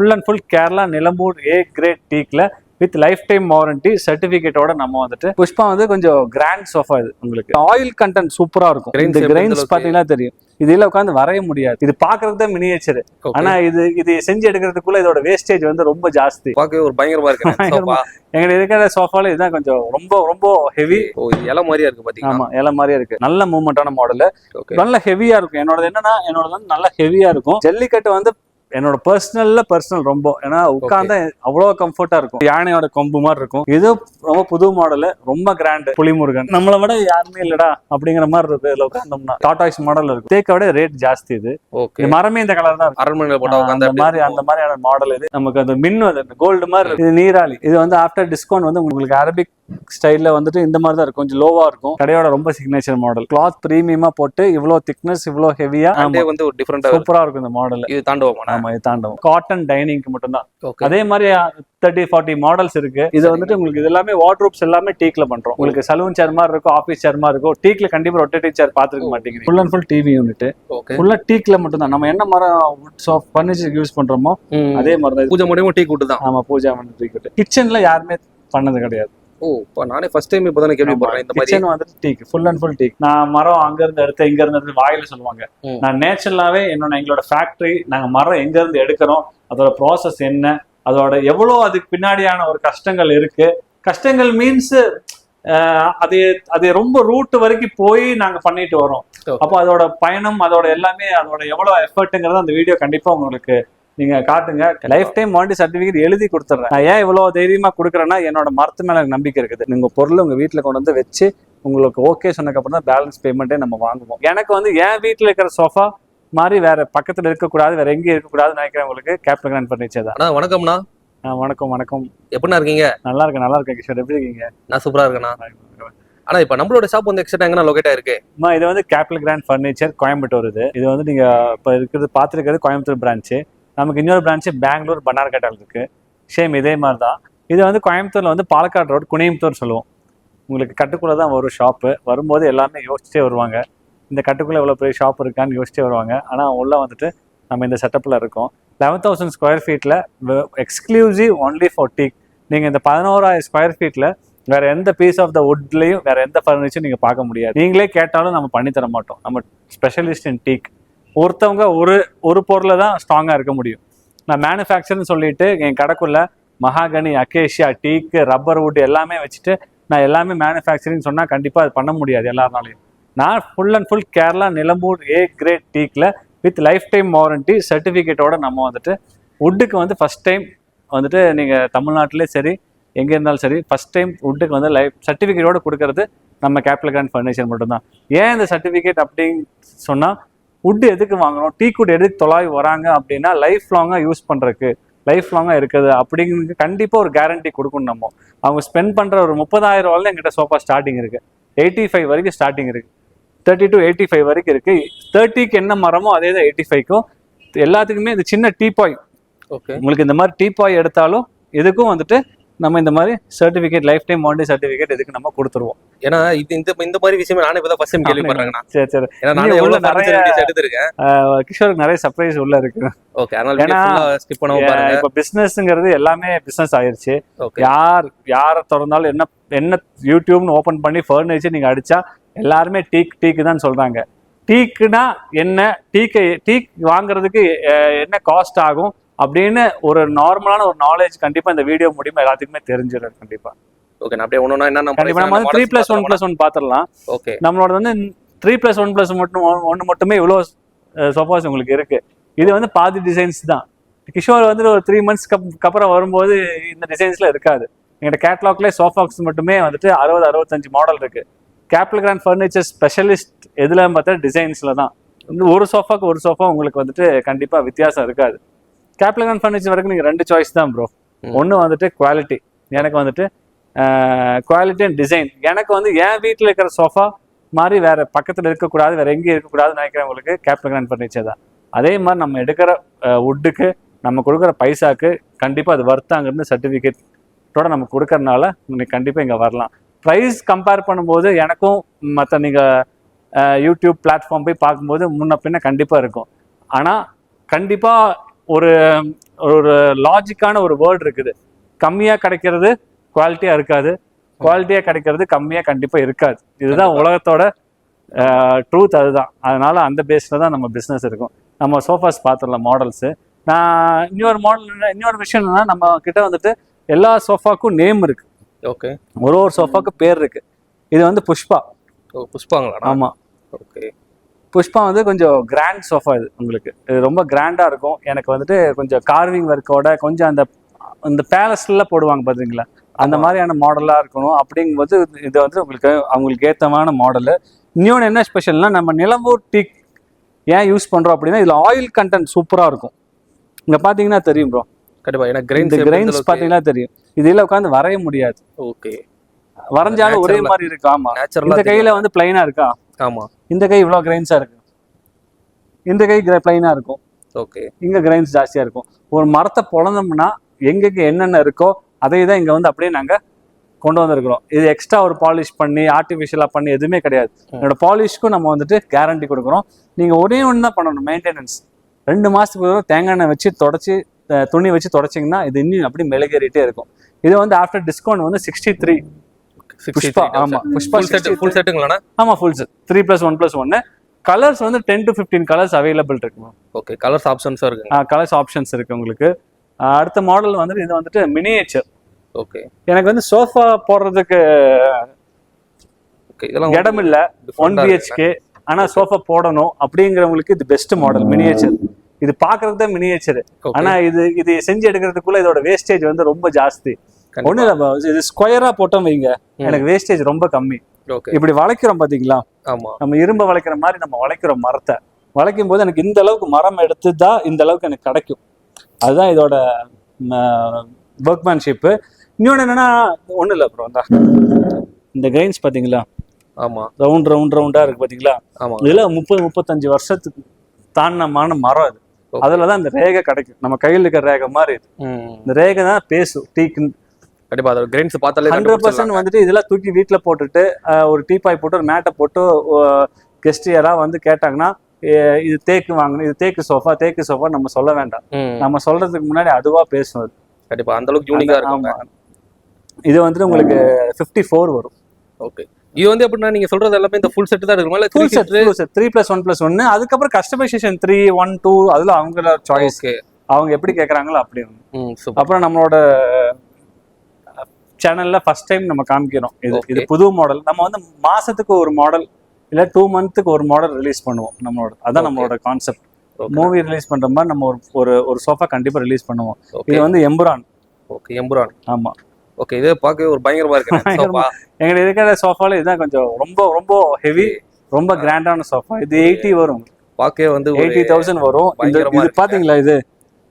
Full and full Kerala Nilambur A grade டீக்ல with life time warranty சர்டிபிகேட்டோட நம்ம வந்துட்டு புஷ்பா வந்து கொஞ்சம் கிராண்ட் சோஃபா. இது உங்களுக்கு ஆயில் கண்டென்ட் சூப்பரா இருக்கும். இந்த கிரைன்ஸ் பாத்தீங்கன்னா தெரியும். இதுல உட்காந்து வரைய முடியாது. இது பாக்குறதுக்கு தான் மினியேச்சர். ஆனா இது செஞ்சு எடுக்கிறதுக்குள்ள இதோட வேஸ்டேஜ் வந்து ரொம்ப ஜாஸ்தி. பார்க்கவே ஒரு பயங்கரமா இருக்கு. எங்க இருக்கிற சோஃபால இதுதான் கொஞ்சம் ரொம்ப ரொம்ப ஹெவி. இலை மாதிரியா இருக்கு பாத்தீங்கன்னா. ஆமா, இலை மாதிரியா இருக்கு. நல்ல மூவ்மெண்டான மாடல், நல்ல ஹெவியா இருக்கும். என்னோட நல்ல ஹெவியா இருக்கும். ஜல்லிக்கட்டு வந்து என்னோட பர்சனல் ரொம்ப, ஏன்னா உட்கார்ந்தா அவ்வளவு கம்ஃபர்ட்டா இருக்கும். யானையோட கொம்பு மாதிரி இருக்கும். இது ரொம்ப புது மாடல், ரொம்ப கிராண்ட். புலிமுருகன் நம்மளை விட யாருமே இல்லடா அப்படிங்கிற மாதிரி இருக்கு. இதுல உட்கார்ந்தோம்னா டாடாய்ஸ் மாடல் இருக்கும். தேக்க விட ரேட் ஜாஸ்தி. இது மரமே இந்த கலர் தான். அந்த மாதிரியான மாடல். இது நமக்கு அந்த மின் கோல்டு மாதிரி. இது நீராளி. இது வந்து ஆஃப்டர் டிஸ்கவுண்ட் வந்து உங்களுக்கு அரபிக் ஸ்டைல்ல வந்துட்டு இந்த மாதிரி தான் இருக்கும். கொஞ்சம் லோவா இருக்கும். கடையோட ரொம்ப சிக்னேச்சர் மாடல். கிளாத் பிரீமியமா போட்டு இவ்வளவு திக்னஸ், இவ்வளவு ஹெவியா வந்து ஒரு டிஃபரெண்டா சூப்பரா இருக்கும் இந்த மாடல். இது தாண்டவமா? ஆமா, இது தாண்டவம். காட்டன் டைனிங்க்கு மட்டும் தான். அதே மாதிரி 30-40 மாடல்ஸ் இருக்கு. இது வந்துட்டு உங்களுக்கு இது எல்லாமே வார்ட்ரோப்ஸ் எல்லாமே டீக்ல பண்றோம். உங்களுக்கு சலூன் சேர் மாதிரி இருக்கும், ஆபீஸ் சேர் மாதிரி இருக்கும். டீக்ல கண்டிப்பா ரொட்டேட்டிங் சேர் பாத்துக்க மாட்டீங்க. Full and full TV unit. ஃபுல்லா டீக்ல மட்டும் தான். நம்ம என்ன மரம் ஃபர்னிச்சர் யூஸ் பண்றோமோ அதே மாதிரி தான். பூஜை முடியும் டீக் வுட் தான். ஆமா, பூஜை பண்ணி டீக் வுட். கிச்சன்ல யாருமே பண்ணது கிடையாது. நானே ஃபர்ஸ்ட் டைம் இப்போதான் கேள்விப்படுறேன். இந்த மாதிரி கிச்சன் வந்துட்டு டீக், ஃபுல் அண்ட் ஃபுல் டீக். நான் மரம் அங்க இருந்து எடுத்து இங்க இருந்து வாயில சொல்லுவாங்க. நான் நேச்சுரலாவே எங்களோட ஃபேக்டரி, நாங்க மரம் எங்க இருந்து எடுக்கிறோம், அதோட ப்ராசஸ் என்ன, அதோட எவ்வளவு அதுக்கு பின்னாடியான ஒரு கஷ்டங்கள் இருக்கு. கஷ்டங்கள் மீன்ஸ் அது ரொம்ப ரூட் வரைக்கும் போய் நாங்க பண்ணிட்டு வரோம். அப்போ அதோட பயணம், அதோட எல்லாமே, அதோட எவ்வளவு எஃபர்ட்ங்கிறத அந்த வீடியோ கண்டிப்பா உங்களுக்கு நீங்க காட்டுங்க. லைஃப் டைம் வாரண்டி சர்டிபிகேட் எழுதி கொடுத்துட்றேன். நான் ஏன் இவ்வளவு தைரியமா கொடுக்குறேன்னா, என்னோட மரத்து மேல எனக்கு நம்பிக்கை இருக்குது. நீங்க பொருள் உங்க வீட்டுல கொண்டு வந்து வச்சு உங்களுக்கு ஓகே சொன்னதுக்கு அப்புறம் தான் பேலன்ஸ் பேமெண்ட்டே நம்ம வாங்குவோம். எனக்கு வந்து என் வீட்டுல இருக்கிற சோஃபா மாதிரி வேற பக்கத்துல இருக்கக்கூடாது, வேற எங்கேயும் இருக்கக்கூடாதுன்னு நினைக்கிறவங்களுக்கு கேப்டன் கிராண்ட் ஃபர்னிச்சர் தான். வணக்கம்ண்ணா. வணக்கம். எப்படின்னா இருக்கீங்க? நல்லா இருக்கேன் கிஷோர். எப்படி இருக்கீங்க? நான் சூப்பரா இருக்கேண்ணா. ஆனா இப்ப நம்மளோட ஷாப் வந்து எக்ஸாக்ட்டா எங்க லொகேட் ஆயிருக்கு? இது வந்து கேபிட்டல் கிராண்ட் ஃபர்னிச்சர் கோயம்புத்தூர். இது வந்து நீங்க இப்ப இருக்கிறது பாத்துருக்கிறது கோயம்புத்தூர் பிரான்ச்சு. நமக்கு இன்னொரு பிரான்ச்சு பெங்களூர் பன்னார்கட்டால் இருக்கு. சேம் இதே மாதிரி தான். இது வந்து கோயம்புத்தூர்ல வந்து பாலக்காடு ரோடு குனியம்புத்தூர் சொல்லுவோம். உங்களுக்கு கட்டுக்குள்ள தான் வரும் ஷாப்பு. வரும்போது எல்லாமே யோசிச்சே வருவாங்க, இந்த கட்டுக்குள்ள எவ்வளவு பெரிய ஷாப் இருக்கான்னு யோசிச்சே வருவாங்க. ஆனா உள்ள வந்துட்டு நம்ம இந்த செட்டப்ல இருக்கோம். 11,000 ஸ்கொயர் ஃபீட்ல எக்ஸ்க்ளூசிவ் ஒன்லி ஃபார் டீக். நீங்க இந்த 11,000 ஸ்கொயர் ஃபீட்ல வேற எந்த பீஸ் ஆஃப் த வுட்லயும் வேற எந்த ஃபர்னிச்சரும் நீங்க பார்க்க முடியாது. நீங்களே கேட்டாலும் நம்ம பண்ணி தர மாட்டோம். நம்ம ஸ்பெஷலிஸ்ட் இன் டீக். ஒருத்தவங்க ஒரு பொருளை தான் ஸ்ட்ராங்கா இருக்க முடியும். நான் மேனுஃபேக்சர்னு சொல்லிட்டு என் கடைக்குள்ள மகாகனி, அக்கேஷியா, டீக், ரப்பர் வுட் எல்லாமே வச்சுட்டு நான் எல்லாமே மேனுஃபேக்சரிங் சொன்னா கண்டிப்பா அது பண்ண முடியாது எல்லாருனாலையும். நான் full and full Kerala Nilambur A grade டீக்ல வித் லைஃப் டைம் வாரண்டி சர்டிபிகேட்டோட நம்ம வந்துட்டு வுட்டுக்கு வந்து ஃபர்ஸ்ட் டைம் வந்துட்டு நீங்க தமிழ்நாட்டிலே சரி எங்க இருந்தாலும் சரி ஃபர்ஸ்ட் டைம் வுட்டுக்கு வந்து லைஃப் சர்டிபிகேட்டோட கொடுக்கறது நம்ம கேபிட்டல் கிராண்ட் ஃபர்னிச்சர் மட்டும்தான். ஏன் இந்த சர்டிபிகேட் அப்படின்னு சொன்னா, வுட் எதுக்கு வாங்கணும், டீ குட் எதுக்கு தொலாவி வராங்க அப்படின்னா லைஃப் லாங்கா யூஸ் பண்றதுக்கு, லைஃப் லாங்கா இருக்குது அப்படிங்கிறது கண்டிப்பா ஒரு கேரண்டி கொடுக்கணும். நம்ம அவங்க ஸ்பெண்ட் பண்ற ஒரு 30,000 ரூபாயில எங்கிட்ட சோஃபா ஸ்டார்டிங் இருக்கு. 85 வரைக்கும் ஸ்டார்டிங் இருக்கு. 30 to 85 வரைக்கும் இருக்கு. 30க்கு என்ன மரமோ அதே தான் 85க்கும். எல்லாத்துக்குமே இந்த சின்ன டீபாய், உங்களுக்கு இந்த மாதிரி டீபாய் எடுத்தாலும் இதுக்கும் வந்துட்டு நம்ம இந்த மாதிரி certificate, life time warranty certificate இதுக்கு நம்ம கொடுத்துருவோம். ஏன்னா இந்த மாதிரி விஷயமே நானே இப்பதான் ஃபர்ஸ்ட் டைம் கேள்விப்படுறேன். சரி. ஏன்னா நானே எவ்வளவு நிறைய எடுத்துருக்கேன். கிஷோருக்கு நிறைய சர்ப்ரைஸ் உள்ள இருக்கு. ஓகே, அதனால ஏன்னா ஸ்கிப் பண்ணாம பாருங்க. இப்ப பிசினஸ்ங்கிறது எல்லாமே பிசினஸ் ஆயிருச்சு. யார திறந்தாலும் என்ன யூடியூப்னு ஓபன் பண்ணி ஃபர்னிச்சர் நீங்க அடிச்சா எல்லாருமே டீக் தான் சொல்றாங்க. டீக்குனா என்ன, டீக் வாங்குறதுக்கு என்ன காஸ்ட் ஆகும் அப்படின்னு ஒரு நார்மலான ஒரு நாலேஜ் கண்டிப்பா இந்த வீடியோ மூலமா எல்லாத்துக்குமே தெரிஞ்சிடும். கண்டிப்பா ஓகே, நான் அப்படியே ஒண்ணா என்ன கண்டிப்பா நம்ம 3+1+1 பாத்துறலாம். ஓகே, நம்மளோட வந்து 3+1+1 மட்டுமே இவ்வளவு சோஃபாஸ் உங்களுக்கு இருக்கு. இது வந்து பாதி டிசைன்ஸ் தான். கிஷோர் வந்து ஒரு 3 monthsக்கு அப்புறம் வரும்போது இந்த டிசைன்ஸ்ல இருக்காது. எங்கள்கிட்ட கேட்லாக்ல சோஃபாக்ஸ் மட்டுமே வந்துட்டு 60-65 மாடல் இருக்கு. கேபிட்டல் கிராண்ட் ஃபர்னிச்சர் ஸ்பெஷலிஸ்ட் எதுல பார்த்தா டிசைன்ஸ்ல தான். ஒரு சோஃபா உங்களுக்கு வந்துட்டு கண்டிப்பா வித்தியாசம் இருக்காது. கேபிட்டல் கிராண்ட் ஃபர்னிச்சர் வரைக்கும் நீங்க 2 சாய்ஸ் தான் ப்ரோ. ஒன்னு வந்துட்டு குவாலிட்டி, எனக்கு வந்துட்டு குவாலிட்டி அண்ட் டிசைன். எனக்கு வந்து என் வீட்டில் இருக்கிற சோஃபா மாதிரி வேற பக்கத்துல இருக்கக்கூடாது, வேற எங்கேயும் இருக்கக்கூடாதுன்னு நினைக்கிறவங்களுக்கு கேபிட்டல் கிராண்ட் ஃபர்னிச்சர் தான். அதே மாதிரி நம்ம எடுக்கிற வுட்டுக்கு, நம்ம கொடுக்குற பைசாக்கு கண்டிப்பா அது வர்த்தாங்கிறது சர்டிபிகேட்டோட நம்ம கொடுக்கறதுனால உங்களுக்கு கண்டிப்பா இங்க வரலாம். ப்ரைஸ் கம்பேர் பண்ணும்போது எனக்கும் மற்ற நீங்க யூடியூப் பிளாட்ஃபார்ம் போய் பார்க்கும்போது முன்ன பின்ன கண்டிப்பா இருக்கும். ஆனா கண்டிப்பா ஒரு ஒரு லாஜிக்கான ஒரு வேர்ட் இருக்குது. கம்மியா கிடைக்கிறது குவாலிட்டியா இருக்காது, குவாலிட்டியா கிடைக்கிறது கம்மியா கண்டிப்பா இருக்காது. இதுதான் உலகத்தோட ட்ரூத். அதுதான். அதனால அந்த பேஸ்ல தான் நம்ம பிசினஸ் இருக்கும். நம்ம சோஃபாஸ் பார்த்துடலாம் மாடல்ஸ். நான் இன்னொரு விஷயம் என்னன்னா, நம்ம கிட்ட வந்துட்டு எல்லா சோஃபாக்கும் நேம் இருக்கு. ஓகே. ஒரு சோஃபாக்கு பேர் இருக்கு. இது வந்து புஷ்பா. புஷ்பாங்களா? ஆமா. ஓகே. புஷ்பா வந்து கொஞ்சம் கிராண்ட் சோஃபா. இது ரொம்ப கிராண்டா இருக்கும். எனக்கு வந்துட்டு கொஞ்சம் கார்விங் ஒர்க்கோட கொஞ்சம் அந்த பேலஸ்ல போடுவாங்க பாத்தீங்களா, அந்த மாதிரியான மாடலா இருக்கணும். அப்படிங்கும்போது இது வந்து அவங்களுக்கு ஏத்தமான மாடலு. இன்னொன்று என்ன ஸ்பெஷல்னா, நம்ம நிலம்பூர் டீக் ஏன் யூஸ் பண்றோம் அப்படின்னா, இதுல ஆயில் கண்டென்ட் சூப்பரா இருக்கும். இங்க பாத்தீங்கன்னா தெரியும் ப்ரோ. கண்டிப்பா. ஏன்னா கிரைன்ஸ் பாத்தீங்கன்னா தெரியும். இதுல உட்காந்து வரைய முடியாது. ஓகே. வரைஞ்சாலும் ஒரே மாதிரி இருக்கு. ஆமா. இந்த கையில வந்து பிளைனா இருக்கா? ஆமா. இந்த கை இவ்வளவு கிரைன்ஸா இருக்கு, இந்த கை பிளைனா இருக்கும். ஓகே. இங்க கிரைன்ஸ் ஜாஸ்தியா இருக்கும். ஒரு மரத்தை பொழந்தோம்னா எங்கெங்க என்னென்ன இருக்கோ அதை தான் இங்க வந்து அப்படியே நாங்க கொண்டு வந்திருக்கிறோம். இது எக்ஸ்ட்ரா ஒரு பாலிஷ் பண்ணி ஆர்டிஃபிஷியலா பண்ணி எதுவுமே கிடையாது. என்னோட பாலிஷ்க்கும் நம்ம வந்துட்டு கேரண்டி கொடுக்குறோம். நீங்க ஒரே ஒன்று தான் பண்ணணும், மெயின்டெனன்ஸ். 2 மாசத்துக்கு தேங்காய் எண்ணெய் வச்சு தொடச்சி துணி வச்சு தொடச்சிங்கன்னா இது இன்னும் அப்படி மெழுகேறிட்டே இருக்கும். இது வந்து ஆஃப்டர் டிஸ்கவுண்ட் வந்து 63. புஷ்பா. ஆமா. புஷ்பா ஃபுல் செட்டுங்களா? ஆமா, ஃபுல் செட் 3+1+1. கலர்ஸ் வந்து 10 to 15 கலர்ஸ் அவைலபிள் இருக்கு. ஓகே. கலர்ஸ் ஆப்ஷன்ஸும் இருக்கு. கலர்ஸ் ஆப்ஷன்ஸ் இருக்கு உங்களுக்கு. அடுத்த மாடல் வந்து இது வந்துட்டு மினியேச்சர். ஓகே. எனக்கு வந்து சோஃபா போடுறதுக்கு இதெல்லாம் இடம் இல்ல, 1 BHK, ஆனா சோஃபா போடணும் அப்படிங்கிறவங்களுக்கு இது பெஸ்ட் மாடல் மினியேச்சர். இது பாக்குறதுக்கு தான் மினியேச்சர். ஆனா இது செஞ்சு எடுக்கிறதுக்குள்ள இதோட வேஸ்டேஜ் வந்து ரொம்ப ஜாஸ்தி. ஒண்ணு இல்ல, இது ஸ்கொயரா போட்டோம் வைங்க, எனக்கு வேஸ்டேஜ் ரொம்ப கம்மி. இப்படி வளைக்கிறோம் பாத்தீங்களா, நம்ம இரும்ப வளைக்கிற மாதிரி நம்ம வளைக்கிறோம் மரத்தை. வளைக்கும் போது எனக்கு இந்த அளவுக்கு மரம் எடுத்துதான் இந்த அளவுக்கு எனக்கு கிடைக்கும். அதுதான் இதோட ஒர்க்மேன்ஷிப்பு. இன்னொன்று என்னன்னா, ஒன்றும் இல்லை அப்புறம் இந்த கிரைன்ஸ் பார்த்தீங்களா, ஆமாம், ரவுண்டா இருக்கு பார்த்தீங்களா, இதில் 30-35 வருஷத்துக்கு தாண்டமான மரம் இது. அதில் தான் இந்த ரேகை கிடைக்கும். நம்ம கையில் இருக்கிற ரேகை மாதிரி இது. இந்த ரேகை தான் பேசும் டீக்கு. கண்டிப்பா அதோட கிரைன்ஸ் பார்த்தாலே 100% வந்துட்டு இதெல்லாம் தூக்கி வீட்டில் போட்டுட்டு ஒரு டீப்பாய் போட்டு ஒரு மேட்டை போட்டு கெஸ்ட் யாராவது வந்து கேட்டாங்கன்னா, இது தேக்கு வாங்கணும், இது தேக்கு சோஃபா நம்ம சொல்ல வேண்டாம். நம்ம சொல்றதுக்கு முன்னாடி அதுவா பேசும். அது கண்டிப்பா அந்த அளவுக்கு யூனிக்கா இருக்கும். இது வந்துட்டு உங்களுக்கு 54 வரும். ஓகே. இது வந்து எப்படின்னா நீங்க சொல்றது எல்லாமே இந்த ஃபுல் செட் தான் இருக்குமா, இல்ல ஃபுல் செட் 3+1+1. அதுக்கப்புறம் கஸ்டமைசேஷன் 3, 1, 2 அதுல அவங்களோட சாய்ஸ். அவங்க எப்படி கேக்குறாங்களோ அப்படி. அப்புறம் நம்மளோட சேனல்ல ஃபர்ஸ்ட் டைம் நம்ம காமிக்கிறோம். இது புது மாடல். நம்ம வந்து மாசத்துக்கு ஒரு மாடல் இல்ல 2 மந்த்துக்கு ஒரு மாடல் ரிலீஸ் பண்ணுவோம். அதான் நம்மளோட கான்செப்ட். மூவி ரிலீஸ் பண்ற மாதிரி நம்ம ஒரு சோஃபா கண்டிப்பா ரிலீஸ் பண்ணுவோம். இது வந்து எம்புரான். ஓகே. எம்புரான். ஆமா. ஓகே. இது பார்க்கவே ஒரு பயங்கரமா இருக்கு சோஃபா. எங்க இருக்கிற சோஃபால இதுதான் கொஞ்சம் ரொம்ப ஹெவி, ரொம்ப கிராண்டான சோஃபா. இது 80 வரும். பார்க்கவே வந்து 80,000 வரும். இது பாத்தீங்களா,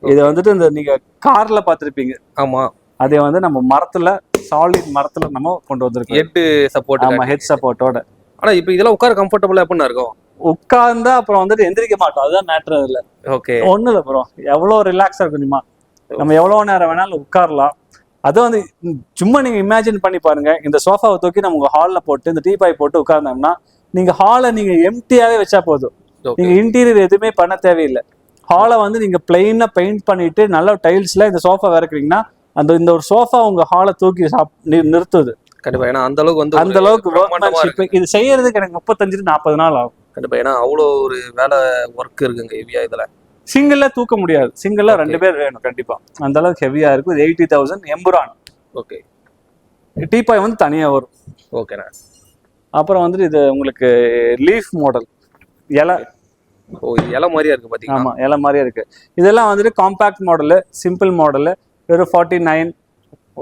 இது வந்துட்டு இந்த நீங்க கார்ல பாத்திருப்பீங்க. ஆமா. அதே வந்து நம்ம மரத்துல, சாலிட் மரத்துல நம்ம கொண்டு வந்திருக்கோம். Head support. ஆமா, ஹெட் சப்போர்ட்டோட. ஆனா இப்போ இதெல்லாம் உட்கார கம்ஃபர்டபுளா எப்படின்னா இருக்கும்? உட்கார்ந்தா அப்புறம் வந்துட்டு எந்திரிக்க மாட்டோம். அதுதான் மேட்டர். அதுல ஓகே. ஒண்ணு இல்ல ப்ரோ, எவ்வளவு ரிலாக்ஸா இருக்கும் தெரியுமா. நம்ம எவ்வளவு நேரம் வேணாலும் உட்காரலாம். அது வந்து சும்மா நீங்க இமேஜின் பண்ணி பாருங்க. இந்த சோஃபாவை தூக்கி நம்ம உங்க ஹால்ல போட்டு இந்த டீபாய் போட்டு உட்கார்ந்தோம்னா, நீங்க ஹாலை நீங்க எம்டியாவே வச்சா போதும். நீங்க இன்டீரியர் எதுவுமே பண்ண தேவையில்லை. ஹாலை வந்து நீங்க பிளெயினா பெயிண்ட் பண்ணிட்டு நல்ல டைல்ஸ்ல இந்த சோஃபா இறக்குறீங்கன்னா, இந்த ஒரு சோஃபா உங்க ஹாலை தூக்கி நிறுத்துது. கண்டிப்பா. ஏன்னா அந்த அளவுக்கு வந்து அந்த அளவுக்கு ஒர்க்மேன்ஷிப். இது செய்யறதுக்கு எனக்கு 35-40 நாள் ஆகும். கண்டிப்பா. ஏன்னா அவ்வளோ ஒரு வேலை ஒர்க் இருக்குங்க ஹெவியா. இதுல சிங்கிள்ல தூக்க முடியாது. சிங்கிள்ல 2 பேர் வேணும் கண்டிப்பா. அந்த அளவுக்கு ஹெவியா இருக்கும். இது 80,000 எம்புரான். ஓகே. டீபாய் வந்து தனியா வரும். ஓகேண்ணா. அப்புறம் வந்துட்டு இது உங்களுக்கு லீஃப் மாடல், இலை. ஓ, இலை மாதிரியா இருக்கு பாத்தீங்களா? ஆமா, இலை மாதிரியா இருக்கு. இதெல்லாம் வந்துட்டு காம்பாக்ட் மாடல், சிம்பிள் மாடல். வெறும் 49.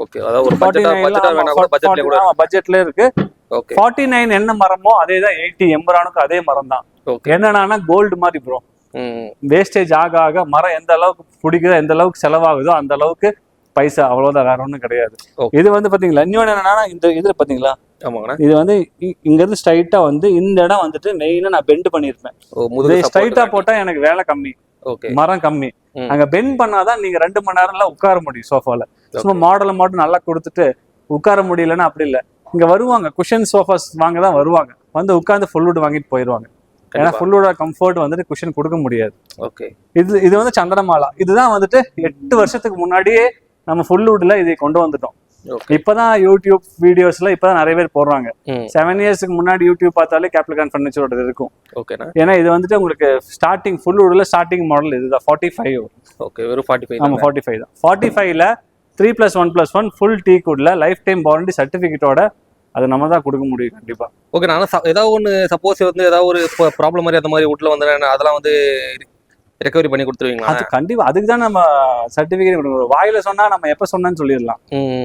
ஓகே. அதாவது ஒரு பட்ஜெட்டா வேணா கூட பட்ஜெட்ல இருக்கு. ஓகே. 49 என்ன மரமோ அதே தான் 80 எம்புரானுக்கு அதே மரம் தான். என்னன்னா கோல்டு மாதிரி ப்ரோ. வேஸ்டேஜ் ஆக மரம் எந்த அளவுக்கு பிடிக்குதோ, எந்த அளவுக்கு செலவாகுதோ அந்த அளவுக்கு பைசா, அவ்வளவுதான், வேற ஒண்ணும் கிடையாது. இது வந்து பாத்தீங்களா, இன்னொன்னு என்னன்னா இந்த இதுல பாத்தீங்களா, இது வந்து இங்க இருந்து ஸ்ட்ரைட்டா வந்து இந்த இடம் வந்துட்டு மெயினா நான் பெண்ட் பண்ணிருப்பேன். ஸ்ட்ரைட்டா போட்டா எனக்கு வேலை கம்மி, மரம் கம்மி. அங்க பெண்ட் பண்ணாதான் நீங்க 2 மணி நேரம்ல உட்கார முடியும் சோஃபால. சும்மா மாடலை மட்டும் நல்லா கொடுத்துட்டு உட்கார முடியலன்னா அப்படி இல்லை. இங்க வருவாங்க, குஷன் சோஃபாஸ் வாங்க தான் வருவாங்க, வந்து உட்கார்ந்து ஃபுல் வுட் வாங்கிட்டு போயிடுவாங்க. ஏன்னா ஃபுல்லோட கம்ஃபர்ட் வந்துட்டு குஷன் கொடுக்க முடியாது. ஓகே. இது வந்து சந்திரமாலா. இதுதான் வந்துட்டு 8 வருஷத்துக்கு முன்னாடியே நம்ம ஃபுல்வுட்ல இதை கொண்டு வந்துட்டோம். இப்பதான் யூடியூப் வீடியோஸ்ல இப்பதான் நிறைய பேர் போடுறாங்க. 7 இயர்ஸ்க்கு முன்னாடி யூடியூப் பார்த்தாலே கேப்லிகான் ஃபர்னிச்சரோட இருக்கும். ஏன்னா இது வந்துட்டு உங்களுக்கு ஸ்டார்டிங் ஃபுல்வுட்ல ஸ்டார்டிங் மாடல் இதுதான் 45. ஓகே, வெறும் 45. ஆமா 45 தான். 45ல 3+1+1 ஃபுல் டீ குட்ல லைஃப் டைம் வாரண்டி சர்டிபிகேட்டோட அது நம்ம தான் கொடுக்க முடியும் கண்டிப்பா. ஓகே. நான் ஏதாவது ஒன்று சப்போஸ் வந்து ஏதாவது ஒரு ப்ராப்ளம் மாதிரி அந்த மாதிரி வீட்டில் வந்து அதெல்லாம் வந்து ரெக்கவரி பண்ணி கொடுத்துருவீங்களா? அது கண்டிப்பா. அதுக்கு தான் நம்ம சர்டிபிகேட் கொடுக்கணும். வாயில சொன்னா நம்ம எப்ப சொன்னேன்னு சொல்லிடலாம்.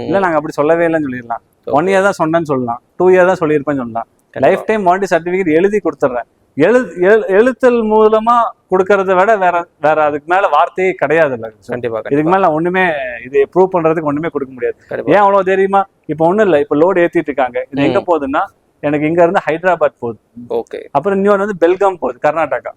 இல்ல நாங்க அப்படி சொல்லவே இல்லைன்னு சொல்லிடலாம். 1 இயர் தான் சொன்னேன்னு சொல்லலாம், 2 இயர் தான் சொல்லியிருப்பேன்னு சொல்லலாம். லைஃப் டைம் வாரண்டி சர்டிபிகேட் எழுதி கொடுத்துட்றேன். எழுத்தல் மூலமா கொடுக்கறத விட வேற அதுக்கு மேல வார்த்தையே கிடையாது. இல்ல கண்டிப்பா. இதுக்கு மேல நான் ஒண்ணுமே இது ப்ரூவ் பண்றதுக்கு ஒண்ணுமே கொடுக்க முடியாது. ஏன் அவ்வளவு தெரியுமா? இப்ப ஒண்ணும் இல்ல, இப்ப லோடு ஏத்திட்டு இருக்காங்க. இது எங்க போகுதுன்னா எனக்கு இங்க இருந்து ஹைதராபாத் போகுது. ஓகே. அப்புறம் இன்னொரு வந்து பெல்காம் போகுது, கர்நாடகா.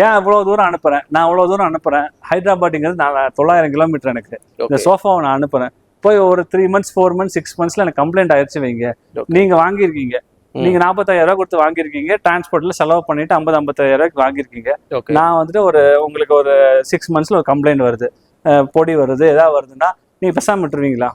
ஏன் அவ்வளவு தூரம் அனுப்புறேன்? நான் அவ்வளவு தூரம் அனுப்புறேன். ஹைதராபாத்ங்கிறது 900 கிலோமீட்டர். எனக்கு இந்த சோஃபாவை நான் அனுப்புறேன். போய் ஒரு 3 months 4 months 6 monthsல எனக்கு கம்ப்ளைண்ட் ஆயிடுச்சு வைங்க. நீங்க வாங்கியிருக்கீங்க, நீங்க 45,000 கொடுத்து வாங்கியிருக்கீங்க, டிரான்ஸ்போர்ட்ல செலவு பண்ணிட்டு 50-55,000 வாங்கியிருக்கீங்க. நான் வந்துட்டு உங்களுக்கு ஒரு 6 monthsல ஒரு கம்ப்ளைண்ட் வருது, பொடி வருது, ஏதாவது வருதுன்னா நீங்க பெசாம விட்டுருவீங்களா?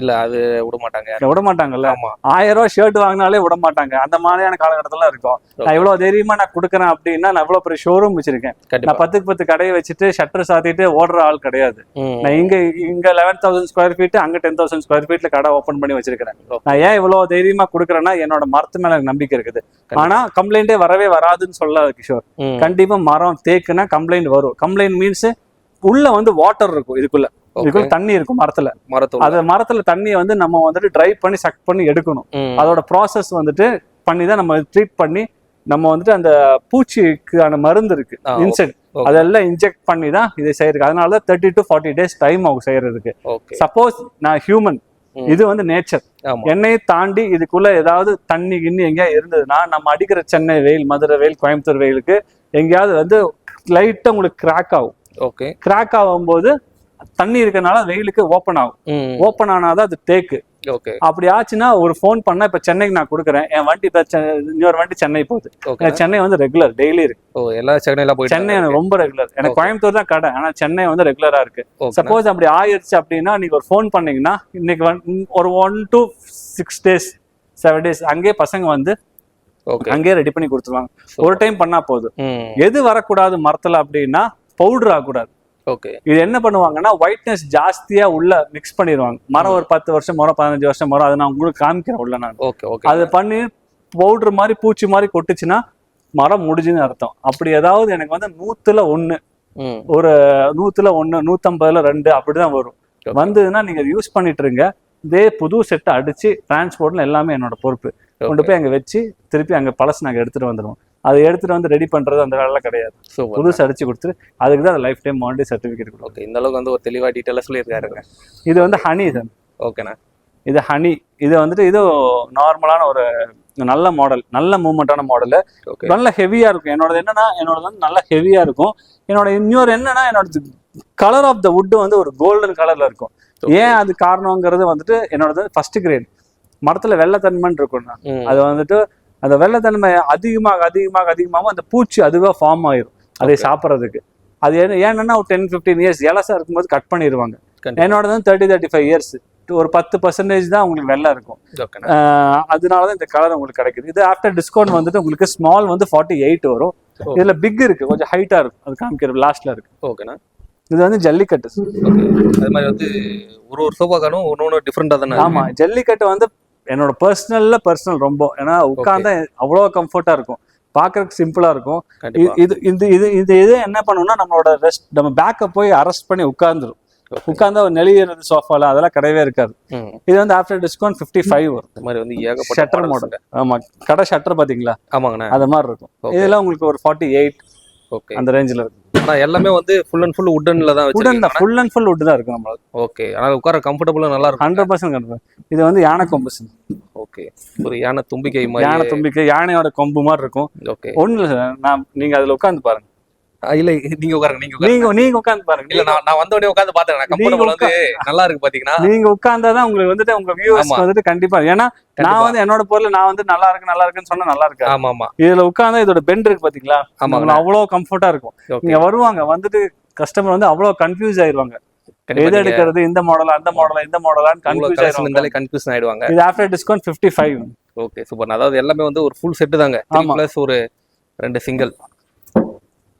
இல்ல, அது விட மாட்டாங்கல்ல. 1000 ரூபாய் ஷர்ட் வாங்கினாலே விட மாட்டாங்க. அந்த மாதிரியான காலகட்டத்துல இருக்கும். நான் இவ்வளவு தைரியமா நான் கொடுக்குறேன் அப்படின்னா நான் இவ்வளவு பெரிய ஷோரூம் வச்சிருக்கேன். நான் 10க்கு 10 கடையை வச்சுட்டு ஷட்டர் சாத்திட்டு ஓடுற ஆள் கிடையாது. நான் இங்க 11,000 ஸ்கொயர் ஃபீட், அங்க 10,000 ஸ்கொயர் ஃபீட்ல கடை ஓபன் பண்ணி வச்சிருக்கிறேன். நான் ஏன் இவ்வளவு தைரியமா கொடுக்குறேன்னா என்னோட மரத்து மேல எனக்கு நம்பிக்கை இருக்குது. ஆனா கம்ப்ளைண்டே வரவே வராதுன்னு சொல்லாது கிஷோர். கண்டிப்பா மரம் தேக்குன்னா கம்ப்ளைண்ட் வரும். கம்ப்ளைண்ட் மீன்ஸ் உள்ள வந்து வாட்டர் இருக்கும், இதுக்குள்ள தண்ணி இருக்கும் மரத்துல தண்ணியை வந்து நம்ம வந்துட்டு ட்ரை பண்ணி சக் பண்ணி எடுக்கணும். அதோட ப்ராசஸ் வந்துட்டு பண்ணி தான் நம்ம ட்ரீட் பண்ணி நம்ம வந்துட்டு அந்த பூச்சிக்கான மருந்து இருக்கு, இன்செக்ட், அதெல்லாம் இன்ஜெக்ட் பண்ணி தான் இதை செய்யறதுக்கு. அதனால 30 to 40 days டைம் ஆகும் செய்யறதுக்கு. சப்போஸ் நான் ஹியூமன், இது வந்து நேச்சர். என்னையை தாண்டி இதுக்குள்ள ஏதாவது தண்ணி கிண்ணி எங்கேயா இருந்ததுன்னா நம்ம அடிக்கிற சென்னை வெயில், மதுரை வெயில், கோயம்புத்தூர் வெயிலுக்கு எங்கேயாவது வந்து லைட்டா உங்களுக்கு கிராக் ஆகும். கிராக் ஆகும்போது தண்ணி இருக்கனால வெயிலுக்கு ஓப்பன் ஆகும். ஓப்பன் ஆனாதான் அது தேக்கு. அப்படி ஆச்சுன்னா ஒரு ஃபோன் பண்ணா, இப்ப சென்னைக்கு நான் கொடுக்குறேன், என் வண்டி இன்னொரு வண்டி சென்னை போகுது. சென்னை வந்து ரெகுலர் டெய்லி இருக்கு. சென்னை ரொம்ப ரெகுலர். எனக்கு கோயம்புத்தூர் தான் கடை, ஆனா சென்னை வந்து ரெகுலரா இருக்கு. சப்போஸ் அப்படி ஆயிடுச்சு அப்படின்னா நீங்க ஒரு ஃபோன் பண்ணீங்கன்னா இன்னைக்கு ஒரு 1 to 6 days 7 days அங்கேயே பசங்க வந்து அங்கேயே ரெடி பண்ணி கொடுத்துருவாங்க. ஒரு டைம் பண்ணா போதும். எது வரக்கூடாது மரத்துல அப்படின்னா பவுடர் ஆகக்கூடாது. இது என்ன பண்ணுவாங்கன்னா ஒயிட்னஸ் ஜாஸ்தியா உள்ள மிக்ஸ் பண்ணிடுவாங்க. மரம் ஒரு 10 வருஷம் மரம், 15 வருஷம் மரம், அதை நான் உங்களுக்கு காமிக்கிறேன் உள்ள. நான் அது பண்ணி பவுடர் மாதிரி பூச்சி மாதிரி கொட்டுச்சுன்னா மரம் முடிஞ்சுன்னு அர்த்தம். அப்படி ஏதாவது எனக்கு வந்து 100ல 1, ஒரு 100ல 1, 150ல 2 அப்படிதான் வரும். வந்ததுன்னா நீங்க யூஸ் பண்ணிட்டு இருங்க. இதே புது செட்டை அடிச்சு டிரான்ஸ்போர்ட்ல எல்லாமே என்னோட பொறுப்பு. கொண்டு போய் அங்க வச்சு திருப்பி அங்க பழசு நாங்க எடுத்துட்டு வந்துடுவோம். அதை எடுத்துட்டு வந்து ரெடி பண்றது அந்த வேலைலாம் கிடையாது. புதுசு அடிச்சு கொடுத்துட்டு அதுக்கு தான் லைஃப் டைம் வாரண்டி சர்டிபிகேட் கொடுக்கும். இந்த அளவுக்கு வந்து ஒரு தெளிவா டீட்டெயிலா சொல்லியிருக்காருங்க. இது வந்து ஹனி தான். ஓகேண்ணா. இது ஹனி. இது வந்துட்டு இது நார்மலான ஒரு நல்ல மாடல், நல்ல மூவ்மெண்டான மாடல், நல்ல ஹெவியா இருக்கும். என்னோட வந்து நல்ல ஹெவியா இருக்கும். இன்னொரு என்னன்னா என்னோட கலர் ஆஃப் த வுட் வந்து ஒரு கோல்டன் கலர்ல இருக்கும். ஏன் அது காரணங்கிறது வந்துட்டு என்னோட ஃபர்ஸ்ட் கிரேட் மரத்துல வெள்ளைத்தன்மைன்னு இருக்கும்னா அது வந்துட்டு அந்த வெள்ளைத்தன்மை அதிகமாக அந்த பூச்சி அதுவா ஃபார்ம் ஆயிரும் அதை சாப்பிட்றதுக்கு. அது ஏன்னா ஒரு 10-15 இயர்ஸ் எலசா இருக்கும்போது கட் பண்ணிடுவாங்க. என்னோட வந்து 30-35 இயர்ஸ், ஒரு 10% தான் உங்களுக்கு வெள்ளை இருக்கும். அதனாலதான் இந்த கலர் உங்களுக்கு கிடைக்குது. இது ஆஃப்டர் டிஸ்கவுண்ட் வந்துட்டு உங்களுக்கு ஸ்மால் வந்து 48 வரும். இதுல பிக் இருக்கு, கொஞ்சம் ஹைட்டா இருக்கும், அது காமிக்கிறது லாஸ்ட்ல இருக்கு. ஓகேண்ணா. இது வந்து ஜல்லிக்கட்டு. அது மாதிரி வந்து ஒரு சோஃபாக்கானும் ஒன்னொன்னு டிஃப்ரெண்டா தானே. ஆமா, ஜல்லிக்கட்டு வந்து என்னோட பர்சனல் ரொம்ப, ஏன்னா உட்கார்ந்தா அவ்வளோ கம்ஃபர்ட்டா இருக்கும், பாக்குறதுக்கு சிம்பிளா இருக்கும். இது என்ன பண்ணும்னா நம்மளோட ரெஸ்ட், நம்ம பேக்கை போய் அரெஸ்ட் பண்ணி உட்கார்ந்தா நெளியறது சோஃபால அதெல்லாம் கிடையவே இருக்காது. இது வந்து ஆஃப்டர் டிஸ்கவுண்ட் 55 வரும். இந்த மாதிரி வந்து ஏகப்பட்ட ஷட்டர் மாடல். ஆமா, கடை ஷட்டர் பாத்தீங்களா? ஆமாங்கண்ணா. அது மாதிரி இருக்கும். இதெல்லாம் உங்களுக்கு ஒரு 48 அந்த ரேஞ்சில் இருக்கு. ஆனா எல்லாமே வந்து ஃபுல் அண்ட் ஃபுல் வுட்டன்ல தான் வச்சிருக்கீங்க. ஃபுல் அண்ட் ஃபுல் வுட் தான் இருக்கு நம்மளுக்கு. ஓகே. ஆனா உட்கார கம்ஃபர்ட்டபிளா நல்லா இருக்கும். 100% கம்ஃபர்ட். இது வந்து யானை கொம்பு. ஓகே. ஒரு யானை தும்பிக்கை மாதிரி. யானையோட கொம்பு மாதிரி இருக்கும். ஓகே. ஒண்ணு இல்ல, நீங்க அதுல உட்கார்ந்து பாருங்க. இல்ல நீங்க உட்காருங்க, நீங்க உட்காருங்க. நீங்க உட்காந்து பாருங்க. இல்ல நான் வந்த உடனே உட்காந்து பார்த்தேன். கம்ஃபர்டபுள் வந்து நல்லா இருக்கு பாத்தீங்கன்னா. நீங்க உட்கார்ந்தாதான் உங்களுக்கு வந்துட்டு உங்க வியூவர்ஸ் வந்துட்டு கண்டிப்பா, ஏன்னா நான் வந்து என்னோட பொருள் நான் வந்து நல்லா இருக்குன்னு சொன்னா நல்லா இருக்கு. ஆமா ஆமா. இதுல உட்கார்ந்தா இதோட பெண்ட் இருக்கு பாத்தீங்களா, அவ்வளவு கம்ஃபர்ட்டா இருக்கும். நீங்க வருவாங்க வந்துட்டு கஸ்டமர் வந்து அவ்வளவு கன்ஃபியூஸ் ஆயிருவாங்க, எது எடுக்கிறது, இந்த மாடலா அந்த மாடலா இந்த மாடலான்னு கன்ஃபியூஸ் ஆயிடுவாங்க. இது ஆஃப்டர் டிஸ்கவுண்ட் 55. Okay super. அதாவது எல்லாமே வந்து ஒரு ஃபுல் செட் தாங்க, 3 பிளஸ் ஒரு 2 சிங்கிள்.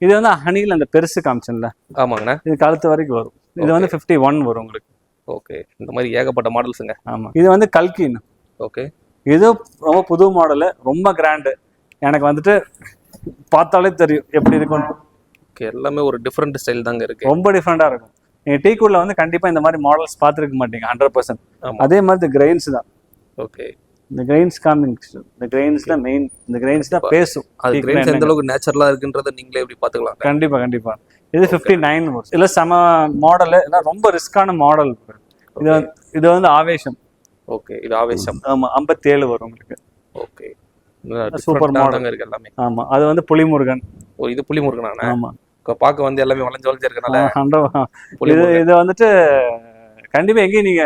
இது வந்து ஹனில அந்த பெருசு காமிச்சேன்ல, ஆமாங்கண்ணா, இது கழுத்து வரைக்கும் வரும். இது வந்து 51 வரும் உங்களுக்கு. ஓகே, இந்த மாதிரி ஏகப்பட்ட மாடல்ஸுங்க. ஆமா, இது வந்து கல்கின். ஓகே, இது ரொம்ப புது மாடலு, ரொம்ப கிராண்டு. எனக்கு வந்துட்டு பார்த்தாலே தெரியும் எப்படி இருக்கும். ஓகே, எல்லாமே ஒரு டிஃப்ரெண்ட் ஸ்டைல் தாங்க இருக்கு, ரொம்ப டிஃப்ரெண்டா இருக்கும். நீங்க டீக்குட்ல வந்து கண்டிப்பா இந்த மாதிரி மாடல்ஸ் பார்த்துருக்க மாட்டீங்க 100%. அதே மாதிரி கிரெயின்ஸ் தான். ஓகே, இந்த கிரெயின்ஸ் காமிங், இந்த கிரெயின்ஸ் தான் மெயின். இந்த கிரெயின்ஸ் தான் பேசும். அது கிரெயின்ஸ் எந்த அளவுக்கு நேச்சுரலா இருக்குன்றத நீங்களே எப்படி பாத்துக்கலாம். கண்டிப்பா கண்டிப்பா. இது 59 வரும். இல்ல சம மாடல், இல்ல ரொம்ப ரிஸ்கான மாடல். இது வந்து ஆவேசம். ஓகே, இது ஆவேசம். ஆமா, 57 வரும் உங்களுக்கு. ஓகே, சூப்பர் மாடல் இருக்கு எல்லாமே. ஆமா, அது வந்து புலிமுருகன். ஓ, இது புலிமுருகனானே. ஆமா, பாக்க வந்து எல்லாமே வளைஞ்சு இருக்கனால இது வந்துட்டு கண்டிப்பா எங்கேயும் நீங்க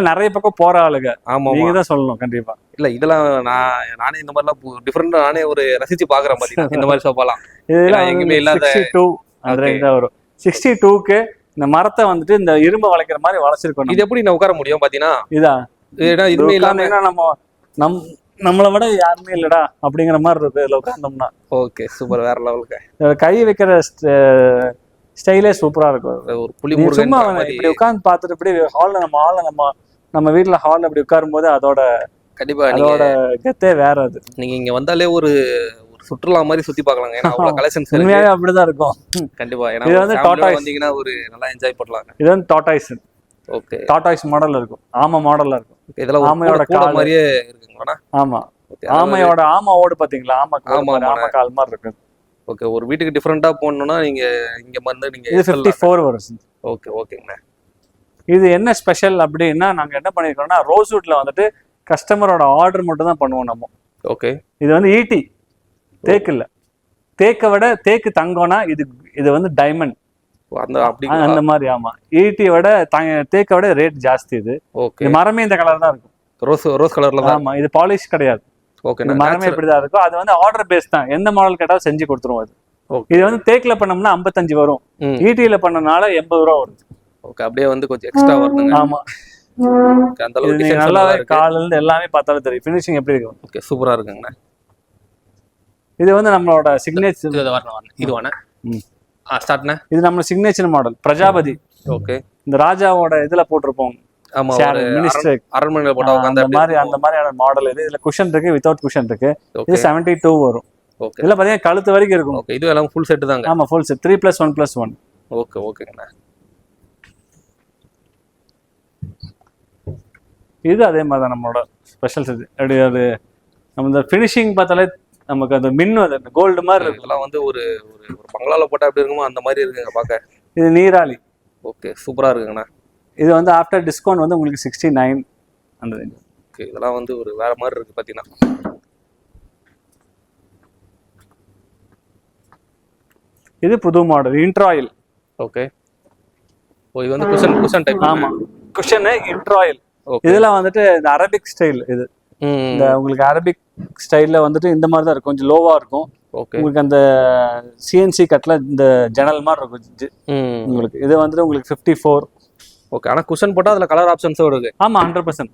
நிறைய பக்கம் போற ஆளுங்க. நீங்க தான் சொல்லணும் கண்டிப்பா. இல்ல இதெல்லாம் நானே இந்த மாதிரிலாம் டிஃபரெண்டா நானே ஒரு ரசிச்சு பாக்குறேன் பாத்தீங்கன்னா இந்த மாதிரி சோஃபாலாம். இதெல்லாம் எங்கேயுமே இல்லாத 62 அந்த வரும். 62க்கு இந்த மரத்தை வந்துட்டு இந்த இரும்பு வளைக்கிற மாதிரி வளைச்சிருக்கணும். இது எப்படி நான் உட்கார முடியும் பாத்தீங்கன்னா? இதுமே இல்லாம நம்மளை விட யாருமே இல்லடா அப்படிங்கிற மாதிரி இருக்கு இதுல உட்கார்ந்தோம்னா. ஓகே சூப்பர், வேற லெவலுக்கு. கை வைக்கிற ஸ்டைலே சூப்பரா இருக்கும். ஒரு புலிமுருகன் சும்மா இப்படி உட்கார்ந்து பார்த்துட்டு இப்படி ஹால்ல நம்ம வீட்டுல ஹால்ல அப்படி உட்காரும் போது கண்டிப்பா அதோட கெத்தே வேற. அது நீங்க இங்க வந்தாலே ஒரு சுற்றுலா மாதிரி சுத்தி பார்க்கலாங்க. ஏன்னா அவ்வளவு கலெக்ஷன்ஸ் உண்மையாவே அப்படிதான் இருக்கும். கண்டிப்பா. ஏன்னா இது வந்து டாடாய்ஸ் வந்தீங்கன்னா ஒரு நல்லா என்ஜாய் பண்ணலாம். இது வந்து டாடாய்ஸ். ஓகே, டாடாய்ஸ் மாடல்ல இருக்கும், ஆமை மாடல்ல இருக்கும். இதெல்லாம் ஆமையோட கால் மாதிரியே இருக்குங்களா? ஆமா, ஆமை ஓடு பாத்தீங்களா, ஆமை கால் மாதிரி இருக்கு. ஓகே, ஒரு வீட்டுக்கு டிஃபரெண்டா போடணும்னா நீங்க இங்க வந்து நீங்க இது 54 வரும். ஓகே ஓகேங்க. இது என்ன ஸ்பெஷல் அப்படின்னா, நாங்க என்ன பண்ணிருக்கோம்னா ரோஸ்வுட்ல வந்துட்டு கஸ்டமரோட ஆர்டர் மட்டும் தான் பண்ணுவோம் நம்ம. ஓகே, இது வந்து ஈட்டி தேக்கு இல்ல, தேக்கை விட தேக்கு தங்கம்னா இது வந்து டைமண்ட் அந்த மாதிரி. ஆமா, ஈட்டியை விட தேக்கை விட ரேட் ஜாஸ்தி. இது ஓகே, மரமே இந்த கலர் தான் இருக்கும், ரோஸ் கலர்ல தான். ஆமா, இது பாலிஷ் கிடையாது. ஓகே, மரமே இப்படிதான் இருக்கும். அது வந்து ஆர்டர் பேஸ் தான், எந்த மாடல் கேட்டாலும் செஞ்சு கொடுத்துருவோம். அது இது வந்து தேக்குல பண்ணோம்னா 55 வரும், ஈட்டியில பண்ணனால 80 ரூபா வருது. ஓகே, அப்படியே வந்து கொஞ்சம் எக்ஸ்ட்ரா வருதுங்க. ஆமா, அந்த அளவுக்கு நல்லா கால்ல இருந்து எல்லாமே பார்த்தாலும் தெரியும் ஃபினிஷிங் எப்படி இருக்கும். ஓகே, சூப்பரா இருக்குங்க. இது வந்து நம்மளோட சிக்னேச்சர். இது வானே ஸ்டார்ட்னா, இது நம்ம சிக்னேச்சர் மாடல் பிரஜாபதி. ஓகே, இந்த ராஜாவோட இதுல போட்டிருப்போம். ஆமா, மினிஸ்டர் அரண்மனையில போட்டா உட்கார்ந்த அந்த மாதிரியான மாடல். இதுல குஷன் இருக்கு, வித்அவுட் குஷன் இருக்கு. இது 72 வரும். ஓகே, இதுல பாத்தீங்கன்னா கழுத்து வரைக்கும் இருக்கும். ஓகே, இது எல்லாம் ஃபுல் செட் தாங்க. ஆமா, ஃபுல் செட் 3+1+1. ஓகே ஓகேங்கண்ணா. இது அதே மாதிரி தான் நம்மளோட ஸ்பெஷல் செட். அப்படி அது நம்ம இந்த ஃபினிஷிங் பார்த்தாலே நமக்கு அந்த மின்னும், அது கோல்டு மாதிரி இருக்கு. இதெல்லாம் வந்து ஒரு பங்களால போட்டா எப்படி இருக்குமோ அந்த மாதிரி இருக்குங்க பார்க்க. இது நீராளி. ஓகே, சூப்பரா இருக்குங்கண்ணா. இது வந்து ஆஃப்டர் டிஸ்கவுண்ட் வந்து உங்களுக்கு 69 அந்த. ஓகே, இதெல்லாம் வந்து ஒரு வேற மாதிரி இருக்கு பாத்தீங்கன்னா. இது புது மாடல் இன்ட்ராயில். ஓகே, ஓ, இது வந்து குஷன் டைப். ஆமா, குஷன் இன்ட்ராயில். இதெல்லாம் வந்துட்டு இந்த அரபிக் ஸ்டைல். இது இந்த உங்களுக்கு அரபிக் ஸ்டைல்ல வந்துட்டு இந்த மாதிரி தான் இருக்கும், கொஞ்சம் லோவா இருக்கும். உங்களுக்கு அந்த சிஎன்சி கட்ல இந்த ஜன்னல் மாதிரி இருக்கும் உங்களுக்கு. இது வந்துட்டு உங்களுக்கு 54. ஓகே, ஆனா குஷன் போட்டா அதுல கலர் ஆப்ஷன்ஸும் இருக்கு. ஆமா, 100%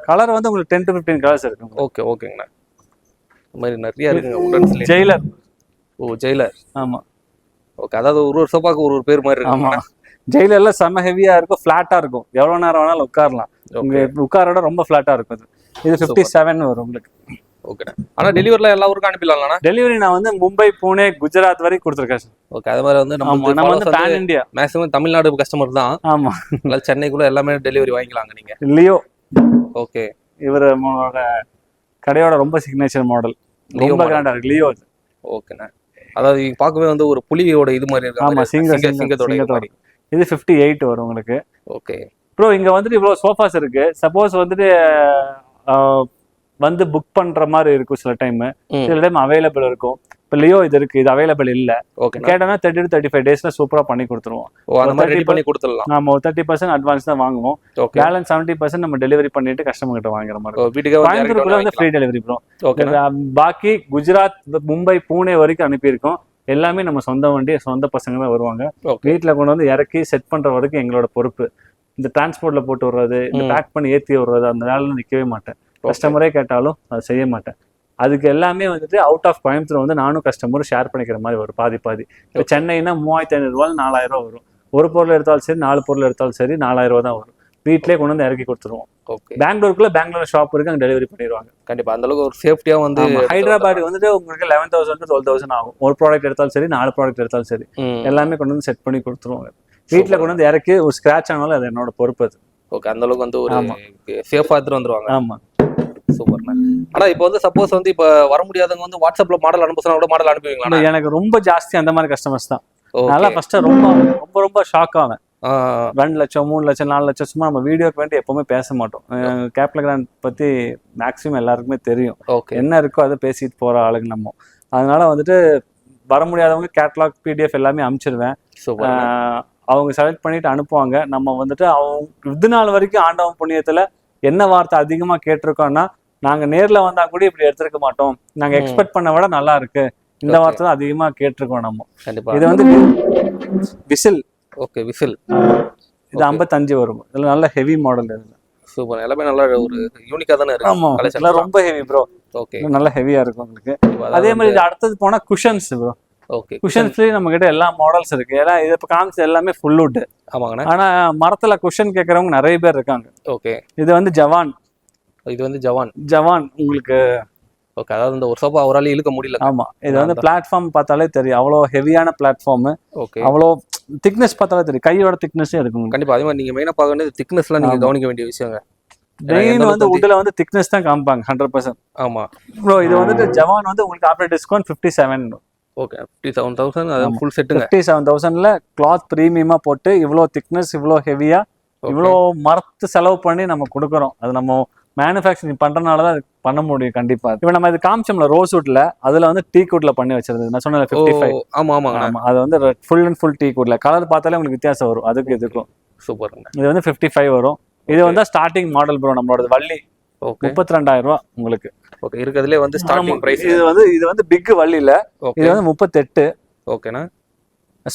கலர் வந்து உங்களுக்கு 10 to 15 கலர்ஸ் இருக்கு. ஓகே ஓகேங்கண்ணா. இந்த மாதிரி நிறைய இருக்குங்க. ஜெயிலர். ஓ, ஜெயிலர். ஆமா. ஓகே, அதாவது ஒரு சோஃபாக்கு ஒரு பேர் மாதிரி இருக்கு. ஆமா, ஜெயிலர்ல செம்ம ஹெவியா இருக்கும், ஃபிளாட்டா இருக்கும், எவ்வளவு நேரம் வேணாலும் உட்காரலாம். உங்க உட்காரோட ரொம்ப ஃபிளாட்டா இருக்கும். இது 57 வரும் உங்களுக்கு. ஓகே, ஆனா டெலிவரில எல்லா ஊருக்கும் அனுப்பிடலாம்னா? டெலிவரி நான் வந்து மும்பை, புனே, குஜராத் வரைக்கும் கொடுத்துருக்கேன் சார். ஓகே, அது மாதிரி வந்து நம்ம வந்து pan India, maximum Tamil Nadu customer தான். ஆமா, சென்னைக்குள்ள எல்லாமே டெலிவரி வாங்கிக்கலாங்க நீங்க. லியோ. ஓகே, இவர் நம்மளோட கடையோட ரொம்ப சிக்னேச்சர் மாடல், ரொம்ப கிராண்டா இருக்கு லியோ. ஓகேண்ணா, அதாவது பார்க்கவே வந்து ஒரு புலியோட இது மாதிரி இருக்கு. ஆமா, சிங்கத்தோட. இது 58 வரும் உங்களுக்கு. ஓகே ப்ரோ, இங்க வந்துட்டு இவ்வளவு சோஃபாஸ் இருக்கு. சப்போஸ் வந்துட்டு வந்து புக் பண்ற மாதிரி இருக்கும் சில டைம் அவைலபிள் இருக்கும். இப்போ லியோ இது இருக்கு, இது அவைலபிள் இல்ல, ஓகே கேட்டோம்னா 30 to 35 டேஸ்ல சூப்பரா பண்ணி கொடுத்துருவோம். ஓ அந்த மாதிரி ரெடி பண்ணி கொடுத்துடலாம். நாம ஒரு 30% அட்வான்ஸ் தான் வாங்குவோம், ஓகே பேலன்ஸ் 70% நம்ம டெலிவரி பண்ணிட்டு கஸ்டமர் கிட்ட வாங்குற மாதிரி இருக்கும். வீட்டுக்கே கோயம்புத்தூருக்குள்ள வந்து ஃப்ரீ டெலிவரி ப்ரோ. ஓகே பாக்கி குஜராத், மும்பை, பூனே வரைக்கும் அனுப்பியிருக்கோம். எல்லாமே நம்ம சொந்த வண்டி, சொந்த பசங்க தான் வருவாங்க. ஓகே வீட்டுல கொண்டு வந்து இறக்கி செட் பண்ற வரைக்கும் எங்களோட பொறுப்பு. இந்த டிரான்ஸ்போர்ட்ல போட்டு விடுறது, இந்த பேக் பண்ணி ஏத்தி விடுறது, அந்த வேலையில நிக்கவே மாட்டேன். கஸ்டமரே கேட்டாலும் அதை செய்ய மாட்டேன். அதுக்கு எல்லாமே வந்துட்டு அவுட் ஆஃப் கோயம்புத்தூர் வந்து நானும் கஸ்டமரும் ஷேர் பண்ணிக்கிற மாதிரி வரும், பாதி பாதி. இப்போ சென்னைனா 3500 ரூபாய் 4000 ரூபா வரும். ஒரு பொருள் எடுத்தாலும் சரி, 4 பொருள் எடுத்தாலும் சரி 4000 ரூபா தான் வரும். வீட்லயே கொண்டு வந்து இறக்கி கொடுத்துருவோம். ஓகே பெங்களூருக்குள்ள பெங்களூர் ஷாப் இருக்கு, அங்க டெலிவரி பண்ணிடுவாங்க. கண்டிப்பா அந்த அளவுக்கு ஒரு சேஃப்டியா வந்து. ஹைதராபாத் வந்துட்டு உங்களுக்கு 11,000 to 12,000 ஆகும். ஒரு ப்ராடக்ட் எடுத்தாலும் சரி, 4 ப்ராடக்ட் எடுத்தாலும் சரி, எல்லாமே கொண்டு வந்து செட் பண்ணி கொடுத்துருவாங்க. வீட்டுல கொண்டு வந்து இறக்கி ஒரு ஸ்கிராச் ஆனாலும் அது என்னோட பொறுப்பு. அது ஓகே அந்த அளவுக்கு வந்து ஒரு சேஃபா எடுத்துட்டு வந்துருவாங்க. ஆமா சூப்பர்ண்ணா. ஆனா இப்போ வந்து சப்போஸ் வந்து இப்போ வர முடியாதவங்க வந்து வாட்ஸ்அப்ல மாடல் அனுப்ப சொன்னா கூட மாடல் அனுப்புவீங்களா? எனக்கு ரொம்ப ஜாஸ்தி அந்த மாதிரி கஸ்டமர்ஸ் தான். நல்லா ஃபர்ஸ்ட் ரொம்ப ரொம்ப ரொம்ப ஷாக் ஆவேன். 2 லட்சம் 3 லட்சம் 4 லட்சம் சும்மா நம்ம வீடியோக்கு வேண்டி எப்பவுமே பேச மாட்டோம். கேப்ல கிராண்ட் பத்தி மேக்ஸிமம் எல்லாருக்குமே தெரியும். என்ன இருக்கோ அதை பேசிட்டு போற ஆளுங்க நம்ம. அதனால வந்துட்டு வர முடியாதவங்க கேட்லாக் பிடிஎஃப் எல்லாமே அனுப்பிச்சிருவேன். அவங்க செலக்ட் பண்ணிட்டு அனுப்புவாங்க. நம்ம வந்துட்டு அவங்க இது நாள் வரைக்கும் ஆண்டவன் புண்ணியத்துல என்ன வார்த்தை அதிகமா கேட்டிருக்கோம்னா, நாங்க நேர்ல வந்தா கூட இப்படி எடுத்திருக்க மாட்டோம், நாங்க எக்ஸ்பெக்ட் பண்ண விட நல்லா இருக்கு, இந்த வார்த்தை தான் அதிகமா கேட்டிருக்கோம் நம்ம. இது வந்து விசில். Okay whistle. இது 55 வரும். இதுல நல்ல ஹெவி மாடல். இதுல சூப்பர், எல்லாமே நல்ல ஒரு யூனிக்கா தானே இருக்கு. ஆமா இதெல்லாம் ரொம்ப ஹெவி ப்ரோ. ஓகே நல்ல ஹெவியா இருக்கும் உங்களுக்கு. அதே மாதிரி இது அடுத்தது போனா குஷன்ஸ் ப்ரோ. ஓகே குஷன்ஸ்லயே நம்ம கிட்ட எல்லா மாடல்ஸ் இருக்கு. ஏன்னா இது இப்ப காமிச்சது எல்லாமே ஃபுல் வுட். ஆமாங்கண்ணா. ஆனா மரத்துல குஷன் கேட்கறவங்க நிறைய பேர் இருக்காங்க. ஓகே இது வந்து ஜவான். இது வந்து ஜவான். ஜவான் உங்களுக்கு ஓகே, அதாவது இந்த ஒரு சோஃபா அவரால இழுக்க முடியல. ஆமா இது வந்து பிளாட்ஃபார்ம் பார்த்தாலே தெரியும், அவ்வளோ ஹெவியான பிளாட்ஃபார்ம். ஓகே அவ்வளோ திக்னஸ் பார்த்தாலே தெரியும், கையோட திக்னஸே இருக்கும். கண்டிப்பா அதே மாதிரி நீங்க மெயினா பார்க்க வேண்டியது திக்னஸ்லாம் நீங்க கவனிக்க வேண்டிய விஷயங்க. மெயின் வந்து உட்ல வந்து திக்னஸ் தான் காமிப்பாங்க 100%. ஆமா ப்ரோ இது வந்துட்டு ஜவான் வந்து உங்களுக்கு ஆஃப்டர் டிஸ்கவுண்ட் 57. ஓகே 57,000 அது ஃபுல் செட்டுங்க. 57,000ல கிளாத் பிரீமியமா போட்டு இவ்வளோ திக்னஸ், இவ்வளோ ஹெவியா, இவ்வளோ மரத்து செலவு பண்ணி நம்ம கொடுக்குறோம். அது நம்ம மேனுஃபேக்சரிங் பண்றதுனால தான் பண்ண முடியும் கண்டிப்பா. இப்போ நம்ம இது காமிச்சோம்ல ரோஸ் வுட்ல, அதுல வந்து டீ குட்ல பண்ணி வச்சிருந்தது நான் சொன்னேன் 55. ஆமா ஆமாங்க. அது வந்து ஃபுல் அண்ட் ஃபுல் டீ குட்ல. கலர் பார்த்தாலே உங்களுக்கு வித்தியாசம் வரும் அதுக்கு இதுக்கும். சூப்பருங்க. இது வந்து 55 வரும். இது வந்து ஸ்டார்டிங் மாடல் ப்ரோ, நம்மளோட வள்ளி. ஓகே 32,000 ரூபாய் உங்களுக்கு. ஓகே இருக்கிறதுலே வந்து ஸ்டார்டிங் பிரைஸ். இது வந்து பிக் வள்ளில. இது வந்து 38. ஓகேனா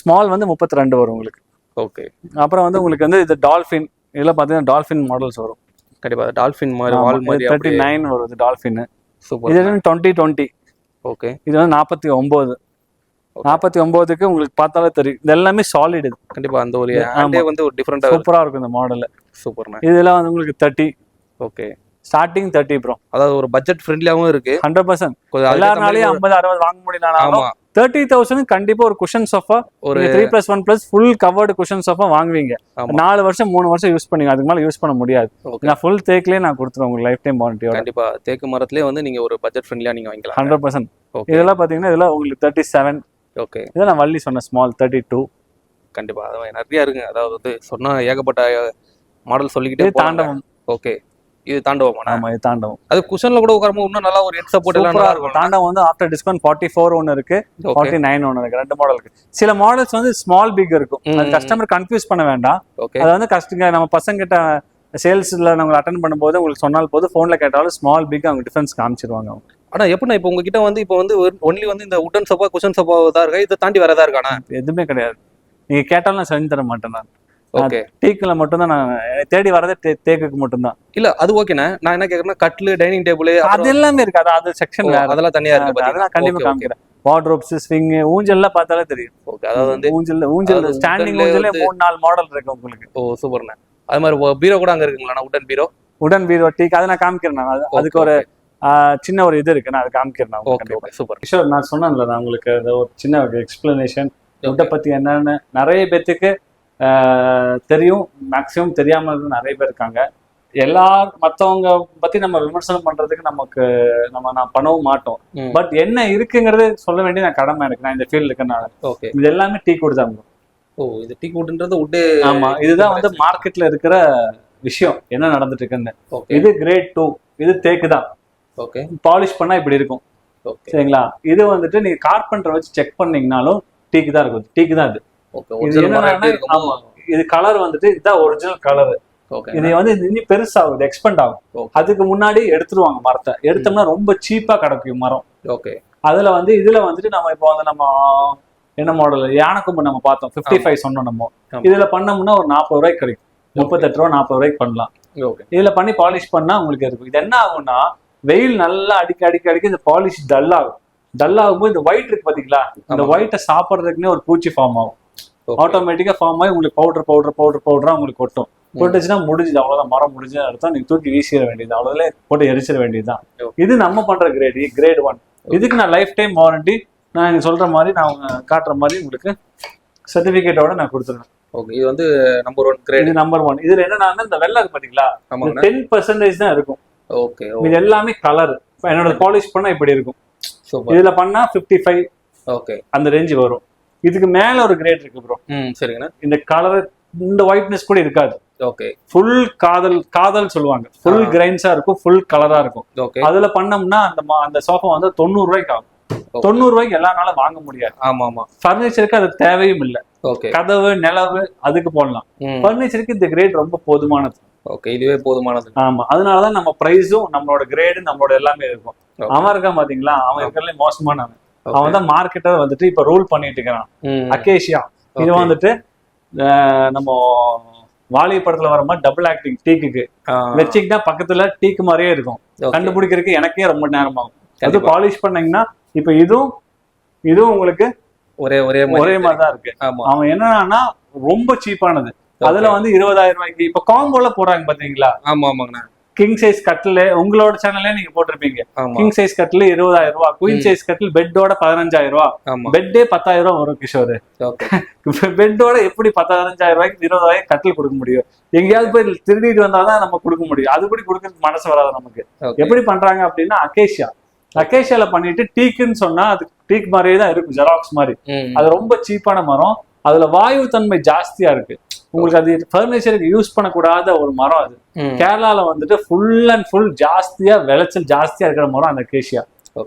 ஸ்மால் வந்து 32 வரும் உங்களுக்கு. ஓகே அப்புறம் வந்து உங்களுக்கு வந்து இது டால்ஃபின். இதுல பாத்தீங்கன்னா டால்ஃபின் மாடல்ஸ் வரும். கண்டிப்பா டால்ஃபின் மாதிரி வால் மாதிரி 39 வரும் இது டால்ஃபின். சூப்பர். இது 2020. ஓகே இது வந்து 49. 49க்கு உங்களுக்கு பார்த்தாலே தெரியும், இது எல்லாமே சாலிட். இது கண்டிப்பா அந்த ஒரு ஹேண்டே வந்து ஒரு டிஃபரண்டா சூப்பரா இருக்கும் இந்த மாடல். சூப்பர்ண்ணா. இதெல்லாம் வந்து உங்களுக்கு 30. Okay starting 30 bro. அதாவது ஒரு பட்ஜெட் ஃப்ரெண்ட்லியாவும் இருக்கு 100%. எல்லாராலையும் 50-60 வாங்க முடியலனாலும் 30,000 கண்டிப்பா ஒரு குஷன் சோஃபா, ஒரு 3+1+ ஃபுல் கவர்டு குஷன் சோஃபா வாங்குவீங்க. 4 வருஷம் 3 வருஷம் யூஸ் பண்ணுவீங்க, அதுக்கு மேல யூஸ் பண்ண முடியாது. நான் ஃபுல் தேக்லயே நான் கொடுத்துருவேன் உங்களுக்கு லைஃப் டைம் வாரண்டியோட. கண்டிப்பா தேக்கு மரத்திலே வந்து நீங்க ஒரு பட்ஜெட் ஃப்ரெண்ட்லியா நீங்க வாங்கிக்கலாம் 100%. இதெல்லாம் பாத்தீங்கன்னா இதெல்லாம் உங்களுக்கு 37. ஓகே இதெல்லாம் வள்ளி சொன்ன ஸ்மால் 32. கண்டிப்பா அது நிறைய இருக்குங்க. அதாவது வந்து சொன்னா ஏகப்பட்ட மாடல் சொல்லிக்கிட்டே தாண்டவம். ஓகே இது தாண்டவம். ஆமா இது தாண்டவம். அது குஷன்ல கூட உட்காரும்போது இன்னும் நல்லா ஒரு ஹெட் சப்போர்ட் எல்லாம் நல்லா இருக்கும். தாண்டவம் வந்து ஆஃப்டர் டிஸ்கவுண்ட் 44 ஒன்னு இருக்கு, 49 ஒன்னு இருக்கு. ரெண்டு மாடல் இருக்கு. சில மாடல்ஸ் வந்து ஸ்மால் பிக் இருக்கும், அது கஸ்டமர் கன்ஃபியூஸ் பண்ண வேண்டாம். அது வந்து கஸ்டமர் நம்ம பசங்க கிட்ட சேல்ஸ்ல நம்ம அட்டெண்ட் பண்ணும்போது உங்களுக்கு சொன்னால் போது, போன்ல கேட்டாலும் ஸ்மால் பிக் அவங்க டிஃபரன்ஸ் காமிச்சிருவாங்க அவங்க. ஆனா எப்படின்னா இப்போ உங்ககிட்ட வந்து இப்போ வந்து ஒன்லி வந்து இந்த உட்டன் சோஃபா குஷன் சோஃபா தான் இருக்கா, இதை தாண்டி வரதா இருக்கானா? எதுவுமே கிடையாது. நீங்க கேட்டாலும் நான் செஞ்சு தர மாட்டேன். நான் ஓகே டீக்குல மட்டும் தான் நான் தேடி வரதே, தேக்குக்கு மட்டும் தான். இல்ல அது ஓகேண்ணா. நான் என்ன கேக்குறேன்னா கட்லு, டைனிங் டேபிள் அது எல்லாமே இருக்கு. அது செக்ஷன் வேற, அதெல்லாம் தனியா இருக்கு. அதெல்லாம் கண்டிப்பா காமிக்கிறேன். வார்ட்ரோப்ஸ், ஸ்விங், ஊஞ்சல்லாம் பார்த்தாலே தெரியும். ஓகே அதாவது வந்து ஊஞ்சல் ஸ்டாண்டிங் ஊஞ்சல்ல 3-4 மாடல் இருக்கு உங்களுக்கு. ஓ சூப்பர்ண்ணா. அது மாதிரி பீரோ கூட அங்க இருக்குங்களா? உடன் பீரோ டீக் அதை நான் காமிக்கிறேன். அதுக்கு ஒரு சின்ன ஒரு இது இருக்கு, நான் அதை காமிக்கிறேன். Okay super. ஷூர். நான் சொன்னேன்ல நான் உங்களுக்கு ஒரு சின்ன எக்ஸ்பிளனேஷன் உட்டை பத்தி என்னன்னு நிறைய பேத்துக்கு தெரியும், மேக்சிமம் தெரியாம நிறைய பேர் இருக்காங்க. மத்தவங்க பத்தி நம்ம விமர்சனம் பண்றதுக்கு நான் பண்ணவும் மாட்டோம். பட் என்ன இருக்குங்கிறது சொல்ல வேண்டிய நான் கடமை இருக்கு. நான் இந்த ஃபீல்டு இருக்கனால. ஓகே இது எல்லாமே டீ குட் தான். ஓ இது டீ குட்ன்றது உட். ஆமா இதுதான் வந்து மார்க்கெட்ல இருக்கிற விஷயம், என்ன நடந்துட்டு இருக்குன்னு. இது கிரேட் 2, இது தேக்கு தான். ஓகே பாலிஷ் பண்ணா இப்படி இருக்கும். ஓகே சரிங்களா. இது வந்துட்டு நீங்க கார்பெண்டர் வச்சு செக் பண்ணீங்கனாலும் டீக்கு தான் இருக்கும், டீக்கு தான் இது. ஓகே இது ஒரிஜினல் மரம் என்னன்னா எப்படி இருக்குமோ ஆமா, இது கலர் வந்துட்டு இதுதான் ஒரிஜினல் கலர். ஓகே இது வந்து இன்னும் பெருசா ஆகுது, எக்ஸ்பெண்ட் ஆகும். ஓகே அதுக்கு முன்னாடி எடுத்துருவாங்க மரத்தை, எடுத்தோம்னா ரொம்ப சீப்பா கிடைக்கும் மரம். ஓகே அதுல வந்து இதுல வந்துட்டு நம்ம இப்போ வந்து நம்ம என்ன மாடல் யானைக்கும்பு நம்ம பார்த்தோம் 55 சொன்னோம் நம்ம. ஆமா. இதுல பண்ணோம்னா ஒரு 40 ரூபாய்க்கு கிடைக்கும், 38 ரூபா 40 ரூபாய்க்கு பண்ணலாம். ஓகே இதுல பண்ணி பாலிஷ் பண்ணா உங்களுக்கு இருக்கும். இது என்ன ஆகும்னா வெயில் நல்லா அடிக்க இந்த பாலிஷ் டல் ஆகும். டல் ஆகும்போது இந்த ஒயிட் இருக்கு பாத்தீங்களா, இந்த ஆமா. ஒயிட்டை சாப்பிட்றதுக்குன்னே ஒரு பூச்சி ஃபார்ம் ஆகும். ஓகே ஆட்டோமேட்டிக்கா ஃபார்ம் ஆகி உங்களுக்கு பவுடரா உங்களுக்கு கொட்டும். கொட்டுச்சுன்னா முடிஞ்சுது, அவ்வளவுதான், மரம் முடிஞ்சு அர்த்தம். நீங்க தூக்கி வீசிட வேண்டியது, அவ்வளவுல போட்டு எரிச்சிட வேண்டியதுதான். Okay. இது நம்ம பண்ற கிரேட் 1. இதுக்கு நான் லைஃப் டைம் வாரண்டி, நான் நீங்க சொல்ற மாதிரி நான் காட்டுற மாதிரி உங்களுக்கு சர்டிபிகேட்டோட நான் கொடுத்துருவேன். ஓகே இது வந்து நம்பர் 1 கிரேட். இது நம்பர் 1. இதுல என்னன்னா இந்த வெள்ளை இருக்கு பாத்தீங்களா, ஆமாங்க 10% தான் இருக்கும். ஓகே இது எல்லாமே கலர். என்னோட பாலிஷ் பண்ணா இப்படி இருக்கும். சூப்பர் இதுல பண்ணா 55 ஓகே அந்த ரேஞ்ச் வரும். இதுக்கு மேல ஒரு கிரேட் இருக்கு ப்ரோ. சரிங்கண்ணா இந்த கலர் இந்த ஒயிட்னஸ் கூட இருக்காது. ஓகே ஃபுல் காதல் சொல்லுவாங்க. ஃபுல் கிரைன்ஸா இருக்கும், ஃபுல் கலரா இருக்கும். ஓகே அதுல பண்ணோம்னா அந்த சோஃபா வந்து 90 ரூபாய்க்கு ஆகும். 90 ரூபாய்க்கு எல்லா வாங்க முடியாது. ஆமா ஆமா பர்னிச்சருக்கு அது தேவையும் இல்லை. ஓகே கதவு நிலவு அதுக்கு போடலாம். பர்னிச்சருக்கு இந்த கிரேட் ரொம்ப போதுமானது. ஓகே இதுவே போதுமானது. ஆமா, அதனாலதான் நம்ம பிரைஸும் நம்மளோட கிரேடு நம்மளோட எல்லாமே இருக்கும். அவன் இருக்கான் பாத்தீங்களா, அவன் இருக்கிறதுல மோசமானவன். அவன் தான் மார்க்கெட்டர் வந்துட்டு இப்ப ரூல் பண்ணிட்டு இருக்கிறான். அகேஷியா இது வந்துட்டு நம்ம வாலி படத்துல வர மாதிரி டபுள் ஆக்டிங் டீக்கு வச்சிங்கன்னா பக்கத்துல டீக்கு மாதிரியே இருக்கும். கண்டுபிடிக்கிறதுக்கு எனக்கே ரொம்ப நேரம் ஆகும். அது பாலிஷ் பண்ணீங்கன்னா இப்ப இதுவும் உங்களுக்கு ஒரே மாதிரிதான் இருக்கு. அவன் என்னன்னா ரொம்ப சீப்பானது. அதுல வந்து 20,000 ரூபாய்க்கு இப்ப காம்போல போடுறாங்க பாத்தீங்களா. ஆமா ஆமாங்கண்ணா கிங் சைஸ் கட்டில் உங்களோட சேனல்ல நீங்க போட்டிருப்பீங்க. கிங் சைஸ் கட்டில் 20,000 ரூபாய், குயின் சைஸ் கட்டில் பெட்டோட 15,000 ரூபாய், பெட்டே 10,000 ரூபாய் வரும் கிஷோர். பெட்டோட எப்படி 15,000 ரூபாய்க்கு 20,000 கட்டில் கொடுக்க முடியும்? எங்கேயாவது போய் திருடிட்டு வந்தாதான் நம்ம கொடுக்க முடியும். அது கூட கொடுக்கறதுக்கு மனசு வராது நமக்கு. எப்படி பண்றாங்க அப்படின்னா அகேஷியால பண்ணிட்டு டீக்குன்னு சொன்னா அது டீக் மாதிரியே தான் இருக்கும், ஜெராக்ஸ் மாதிரி. அது ரொம்ப சீப்பான மரம். அதுல வாயு தன்மை ஜாஸ்தியா இருக்கு. உங்களுக்கு அது பர்னிச்சருக்கு யூஸ் பண்ணக்கூடாத ஒரு மரம். அது கேரளால வந்துட்டு ஃபுல் அண்ட் ஃபுல் ஜாஸ்தியா விளைச்சல் ஜாஸ்தியா இருக்கிற மரம் அந்த அகேஷியா.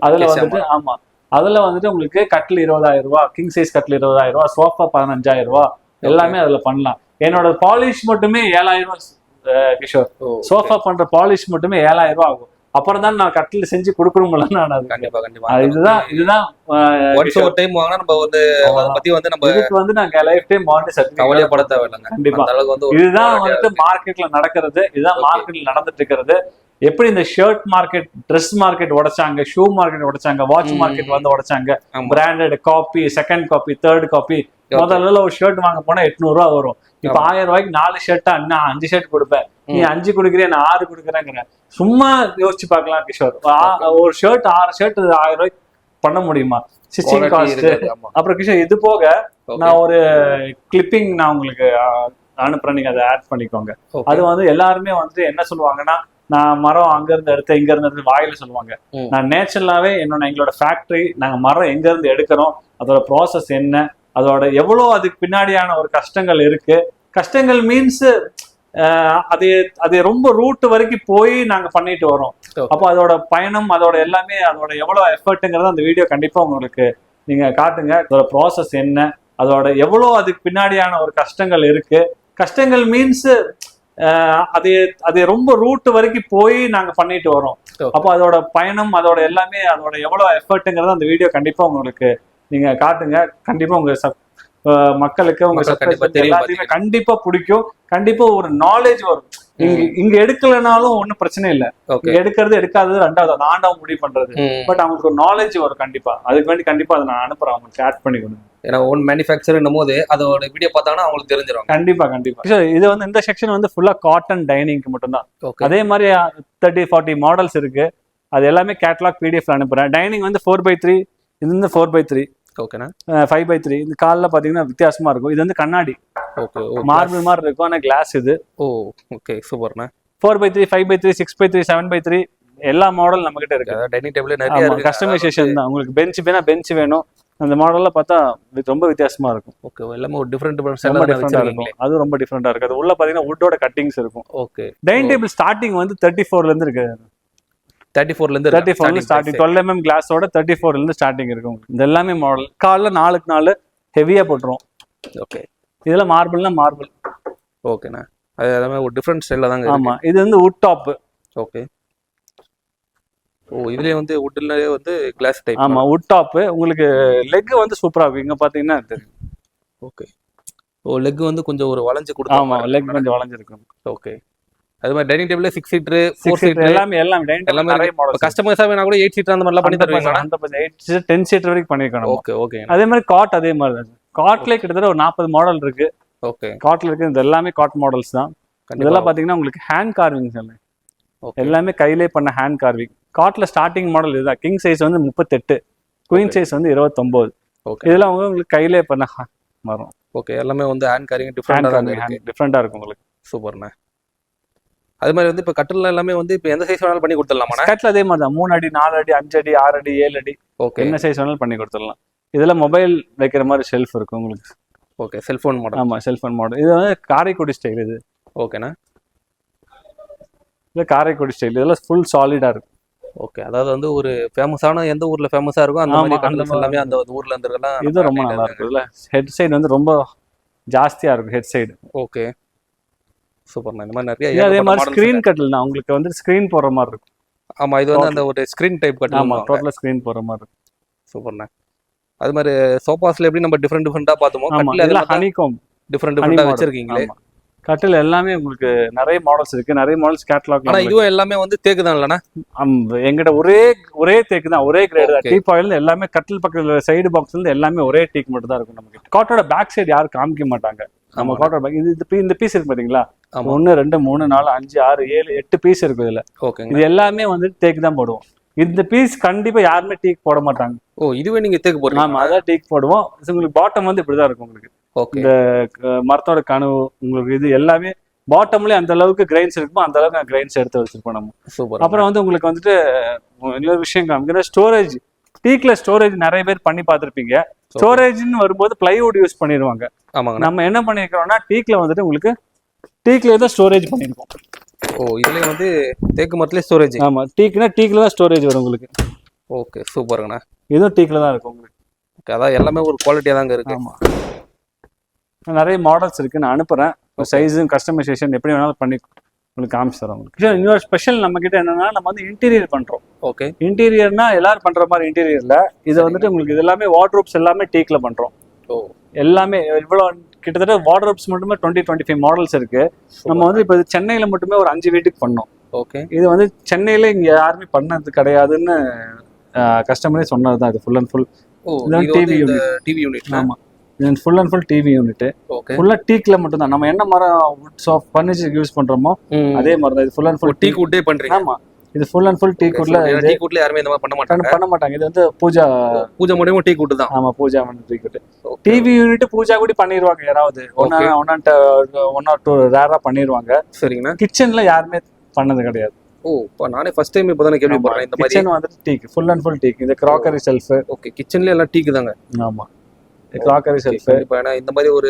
அதுல வந்துட்டு ஆமா, அதுல வந்துட்டு உங்களுக்கு கட்டில் 20,000 ரூபாய், கிங் சைஸ் கட்டில் 20,000 ரூபாய், சோஃபா 15,000 ரூபாய், எல்லாமே அதுல பண்ணலாம். என்னோட பாலிஷ் மட்டுமே 7,000 ரூபாய் கிஷோர். சோஃபா பண்ற பாலிஷ் மட்டுமே 7,000 ரூபாய் ஆகும். அப்புறம் தான் நான் கட்டில் செஞ்சு கொடுக்கணும்ல. நான் கண்டிப்பா இதுதான் ஒரு டைம் வாங்கினா நம்ம வந்து பத்தி வந்து நம்ம இதுக்கு வந்து நாங்க லைஃப் டைம் வாரண்டி சர்டிபிகேட் கவலைப்பட தேவையில்லைங்க. கண்டிப்பா இதுதான் வந்துட்டு மார்க்கெட்ல நடக்கிறது. இதுதான் மார்க்கெட்ல நடந்துட்டு இருக்கிறது. எப்படி இந்த ஷர்ட் மார்க்கெட், ட்ரெஸ் மார்க்கெட் உடைச்சாங்க, ஷூ மார்க்கெட் உடைச்சாங்க, வாட்ச் மார்க்கெட் வந்து உடைச்சாங்க. Branded copy, second copy, third copy. முதல்ல ஒரு ஷர்ட் வாங்க போனா 800 ரூபாய் வரும். இப்ப 1000 ரூபாய்க்கு 4 ஷர்ட்டா, இன்னும் 5 ஷர்ட் கொடுப்பேன். நீ 5 கொடுக்குறிய, நான் 6 கொடுக்குறேங்கிற. சும்மா யோசிச்சு பார்க்கலாம் கிஷோர். ஒரு ஷர்ட் 6 ஷர்ட் 1000 ரூபாய்க்கு பண்ண முடியுமா? Stitching cost. அப்புறம் கிஷோர் இது போக நான் ஒரு கிளிப்பிங் நான் உங்களுக்கு அனுப்புறேன், நீங்க அதை ஆட் பண்ணிக்கோங்க. அது வந்து எல்லாருமே வந்துட்டு என்ன சொல்லுவாங்கன்னா, நான் மரம் அங்க இருந்து எடுத்து இங்க இருந்து வாயில சொல்லுவாங்க. நான் நேச்சுரலாவே எங்களோட ஃபேக்டரி, நாங்க மரம் எங்க இருந்து எடுக்கிறோம், அதோட ப்ராசஸ் என்ன, அதோட எவ்வளவு அதுக்கு பின்னாடியான ஒரு கஷ்டங்கள் இருக்கு. கஷ்டங்கள் மீன்ஸ் அது ரொம்ப ரூட் வரைக்கும் போய் நாங்க பண்ணிட்டு வரோம். அப்போ அதோட பயணம், அதோட எல்லாமே, அதோட எவ்வளவு எஃபர்ட்ங்கிறது அந்த வீடியோ கண்டிப்பா உங்களுக்கு நீங்க காட்டுங்க. அதோட ப்ராசஸ் என்ன, அதோட எவ்வளவு அதுக்கு பின்னாடியான ஒரு கஷ்டங்கள் இருக்கு. கஷ்டங்கள் மீன்ஸ் அது ரொம்ப ரூட் வரைக்கும் போய் நாங்க பண்ணிட்டு வரோம். அப்போ அதோட பயணம், அதோட எல்லாமே, அதோட எவ்வளவு எஃபர்ட்ங்கிறது அந்த வீடியோ கண்டிப்பா உங்களுக்கு நீங்க காட்டுங்க. கண்டிப்பா உங்க மக்களுக்கு, உங்க எல்லாத்தையுமே கண்டிப்பா பிடிக்கும். கண்டிப்பா ஒரு நாலேஜ் வரும். இங்க எடுக்கலனாலும் ஒன்னும் பிரச்சனை இல்லை. எடுக்கிறது எடுக்காதது ரெண்டாவது, அது ஆண்டவன் முடிவு பண்றது. பட் அவங்களுக்கு ஒரு நாலேஜ் வரும் கண்டிப்பா. அதுக்கு வேண்டி கண்டிப்பா அதை நான் அனுப்புறேன், அவங்களுக்கு ஆட் பண்ணிக்கணும். ஏன்னா ஓன் மேனுஃபேக்சர்னும் போது அதோட வீடியோ பார்த்தாங்கன்னா அவங்களுக்கு தெரிஞ்சிடும். கண்டிப்பா இது வந்து இந்த செக்ஷன் வந்து ஃபுல்லா காட்டன் டைனிங்க்கு மட்டும்தான். அதே மாதிரி 30-40 மாடல்ஸ் இருக்கு. அது எல்லாமே கேட்டலாக் பிடிஎஃப்ல அனுப்புறேன். டைனிங் வந்து 4x3, இது வந்து 4x3, ஓகேண்ணா 5x3. இந்த காலில் பாத்தீங்கன்னா வித்தியாசமா இருக்கும். இது வந்து கண்ணாடி மார்பிள் மாதிரி இருக்கும், ஆனா கிளாஸ் இது. ஓகே சூப்பர்ண்ணா. 4x3, 5x3, 6x3, 7x3 எல்லா மாடல் நம்ம கிட்ட இருக்கு. டைனிங் டேபிள் நிறைய கஸ்டமைசேஷன் தான். உங்களுக்கு பெஞ்ச் வேணா பெஞ்ச் வேணும், அந்த மாடல்ல பார்த்தா ரொம்ப வித்தியாசமா இருக்கும். ஓகே எல்லாமே ஒரு டிஃபரெண்ட் இருக்கும். அது ரொம்ப டிஃபரெண்டா இருக்கு. அது உள்ள பாத்தீங்கன்னா வுட்டோட கட்டிங்ஸ் இருக்கும். ஓகே. டைனிங் டேபிள் ஸ்டார்டிங் வந்து 34ல இருந்து இருக்கு. 34ல இருந்து 34 ஸ்டார்டிங் 12 mm கிளாஸோட 34 இருந்து ஸ்டார்டிங் இருக்கும். இது எல்லாமே மாடல் கால்ல 4க்கு 4 ஹெவியா போட்டுரும். ஓகே, இதெல்லாம் மார்பிள்னா மார்பிள். ஓகேண்ணா. அது எல்லாமே ஒரு டிஃப்ரெண்ட் ஸ்டைல்ல தாங்க இருக்கு. ஆமா, இது வந்து வுட் டாப். ஓகே. ஓ, இதுலயே வந்து வுட்லயே வந்து கிளாஸ் டைப். ஆமா, வுட் டாப். உங்களுக்கு லெக் வந்து சூப்பரா இருக்கும். இங்க பாத்தீங்கன்னா தெரியும். ஓகே. ஓ, லெக் வந்து கொஞ்சம் ஒரு வளைஞ்சு கொடுத்தா. ஆமா, லெக் கொஞ்சம் வளைஞ்சிருக்கும். ஓகே. அது மாதிரி டைனிங் டேபிள்ல 6 சீட்டர் 4 சீட்டர் சீட்டர் எல்லாமே டைனிங் டேபிள் நிறைய மாடல்ஸ். கஸ்டமைஸா வேணா கூட 8 சீட்டர் அந்த மாதிரிலாம் பண்ணி தருவீங்களா? 100% 8 சீட்டர் 10 சீட்டர் வரைக்கும் பண்ணிருக்கோம். Okay, okay. அதே மாதிரி காட் அதே மாதிரி தான். காட்லயே கிட்டத்தட்ட ஒரு 40 மாடல் இருக்கு. ஓகே. காட்ல இருக்கு. இது எல்லாமே காட் மாடல்ஸ் தான். இதெல்லாம் பாத்தீங்கன்னா உங்களுக்கு ஹேண்ட் கார்விங்ஸ் எல்லாம். எல்லாமே கையிலே பண்ண ஹேண்ட் கார்விங். காட்ல ஸ்டார்டிங் மாடல் இதுதான். கிங் சைஸ் வந்து 38, குயின் சைஸ் வந்து 29. இதெல்லாம் உங்களுக்கு கையிலே பண்ண வரும். ஓகே, எல்லாமே வந்து ஹேண்ட் கார்விங் டிஃபரெண்டா இருக்கும் உங்களுக்கு. சூப்பர்ண்ணே. அது மாதிரி வந்து இப்போ கட்டில் எல்லாமே வந்து இப்போ எந்த சைஸ் வேணாலும் பண்ணி கொடுத்துடலாமா? கட்டில் அதே மாதிரி தான். 3 அடி 4 அடி 5 அடி 6 அடி 7 அடி. ஓகே, என்ன சைஸ் வேணாலும் பண்ணி கொடுத்துடலாம். இதுல மொபைல் வைக்கிற மாதிரி ஷெல்ஃப் இருக்கும் உங்களுக்கு. Okay, cellphone model. ஆமா, செல்போன் மாடல். இது வந்து காரைக்குடி ஸ்டைல். இது ஓகேண்ணா. இது காரைக்குடி ஸ்டைல். இதெல்லாம் ஃபுல் சாலிடா இருக்கும். ஓகே, அதாவது வந்து ஒரு ஃபேமஸான எந்த ஊர்ல ஃபேமஸா இருக்கோ அந்த மாதிரி கட்டில்ஸ் எல்லாமே அந்த ஊர்ல இருந்ததெல்லாம் இது ரொம்ப நல்லா இருக்கும். இதுல ஹெட் சைடு வந்து ரொம்ப ஜாஸ்தியா இருக்கும். Head side. ஓகே, சூப்பர்ண்ணா. இந்த மாதிரி நிறைய அதே மாதிரி ஸ்கிரீன் கட்டில் தான். உங்களுக்கு வந்து ஸ்கிரீன் போற மாதிரி இருக்கும். ஆமா, இது வந்து அந்த ஒரு ஸ்கிரீன் டைப் கட்டில். ஆமா, டோட்டலா ஸ்கிரீன் போற மாதிரி இருக்கும். சூப்பர்ண்ணா. அது மாதிரி சோஃபாஸ்ல எப்படி நம்ம டிஃபரெண்டா பார்த்தோமோ, கட்டில் அதெல்லாம் ஹனிகாம் டிஃபரெண்டா வச்சிருக்கீங்களே. கட்டில் எல்லாமே உங்களுக்கு நிறைய மாடல்ஸ் இருக்கு. நிறைய மாடல்ஸ் கேட்டலாக். ஆனா இதுவும் எல்லாமே வந்து தேக்கு தான் இல்லனா? எங்கிட்ட ஒரே தேக்கு தான். ஒரே கிரேட் தான். டீக் ஆயில் எல்லாமே கட்டில் பக்கத்துல சைடு பாக்ஸ்ல இருந்து எல்லாமே ஒரே டீக் மட்டும் தான் இருக்கும் நமக்கு. காட்டோட பேக் சைடு யாரும் காமிக்க மாட்டாங்க. நம்ம காட்டோட பேக் இந்த பீஸ் இருக்கு பாத்தீங்களா? 1 2 3 4 5 6 7 8 பீஸ் இருக்கு இதுல. இது எல்லாமே வந்து தேக்கு தான் போடுவோம். இந்த பீஸ் கண்டிப்பா யாருமே டீக் போட மாட்டாங்க. ஓ, இதுவே நீங்க தேக்கு போடுறீங்க? ஆமா, அதான் டீக் போடுவோம். உங்களுக்கு பாட்டம் வந்து இப்படிதான் இருக்கும் உங்களுக்கு. இந்த மரத்தோட கனவு உங்களுக்கு இது எல்லாமே பாட்டம்லயே அந்த அளவுக்கு கிரைன்ஸ் இருக்குமோ அந்த அளவுக்கு கிரைன்ஸ் எடுத்து வச்சிருப்போம் நம்ம. சூப்பர். அப்புறம் வந்து உங்களுக்கு வந்துட்டு இன்னொரு விஷயம் காமிக்கிற ஸ்டோரேஜ். டீக்ல ஸ்டோரேஜ் நிறைய பேர் பண்ணி பார்த்திருப்பீங்க. ஸ்டோரேஜ்னு வரும்போது பிளைவுட் யூஸ் பண்ணிடுவாங்க. நம்ம என்ன பண்ணிருக்கிறோம்னா டீக்ல வந்துட்டு உங்களுக்கு டீக்ல தான் ஸ்டோரேஜ் பண்ணிருக்கோம். ஓ, இதுலயே வந்து தேக்கு மரத்துலயே ஸ்டோரேஜ். ஆமா, டீக்ல தான் ஸ்டோரேஜ் வரும் உங்களுக்கு. ஓகே, சூப்பர்ங்கண்ணா. இதுவும் டீக்ல தான் இருக்கும் உங்களுக்கு. ஓகே, அதான் எல்லாமே ஒரு குவாலிட்டியா தாங்க இருக்கு. ஆமா, நிறைய மாடல்ஸ் இருக்கு. நான் அனுப்புறேன். சைஸும் கஸ்டமைசேஷன் எப்படி வேணாலும் பண்ணி உங்களுக்கு காமிச்சு தரோம். இன்னொரு ஸ்பெஷல் நம்ம கிட்ட என்னன்னா நம்ம வந்து இன்டீரியர் பண்றோம். ஓகே, இன்டீரியர்னா எல்லாரும் பண்ற மாதிரி இன்டீரியர்ல இது வந்துட்டு உங்களுக்கு இது எல்லாமே வார்ட்ரோப்ஸ் எல்லாமே டீக்ல பண்றோம். எல்லாமே இவ்வளவு கிட்டத்தட்ட வார்ட்ரோப்ஸ் மட்டுமே 20-25 மாடல்ஸ் இருக்கு. நம்ம வந்து இப்போ சென்னையில மட்டுமே ஒரு 5 வீட்டுக்கு பண்ணோம். ஓகே, இது வந்து சென்னையில இங்க யாருமே பண்ணது கிடையாதுன்னு கஸ்டமரே சொன்னதுதான். இது full and full TV unit. ஆமா, இது full and full TV unit. ஃபுல்லா டீக்ல மட்டும் தான். நம்ம என்ன மரம் ஃபர்னிச்சர் யூஸ் பண்றோமோ அதே மாதிரி தான். இது ஃபுல் அண்ட் ஃபுல் டீக் வுட்டே பண்றீங்க? ஆமா, இது ஃபுல் அண்ட் ஃபுல் டீக் வுட்ல. டீக் வுட்ல யாருமே இந்த மாதிரி பண்ண மாட்டாங்க. இது வந்து பூஜா மூலமா டீக் வுட் தான். ஆமா, பூஜா வந்து teak wood. TV unit puja கூட பண்ணிடுவாங்க யாராவது. ஒன் ஆர் டூ ரேரா பண்ணிடுவாங்க. சரிங்களா? கிச்சன்ல யாருமே பண்ணது கிடையாது. ஓ, இப்போ நானே ஃபர்ஸ்ட் டைம் இப்போதான் கேள்விப்படுறேன். இந்த மாதிரி கிச்சன் வந்து டீக் ஃபுல் அண்ட் ஃபுல் டீக். இந்த கிராக்கரி ஷெல்ஃப். ஓகே, கிச்சன்ல எல்லாம் டீக் தாங்க. ஆமா, கிராக்கரி ஷெல்ஃப். இப்போ இந்த மாதிரி ஒரு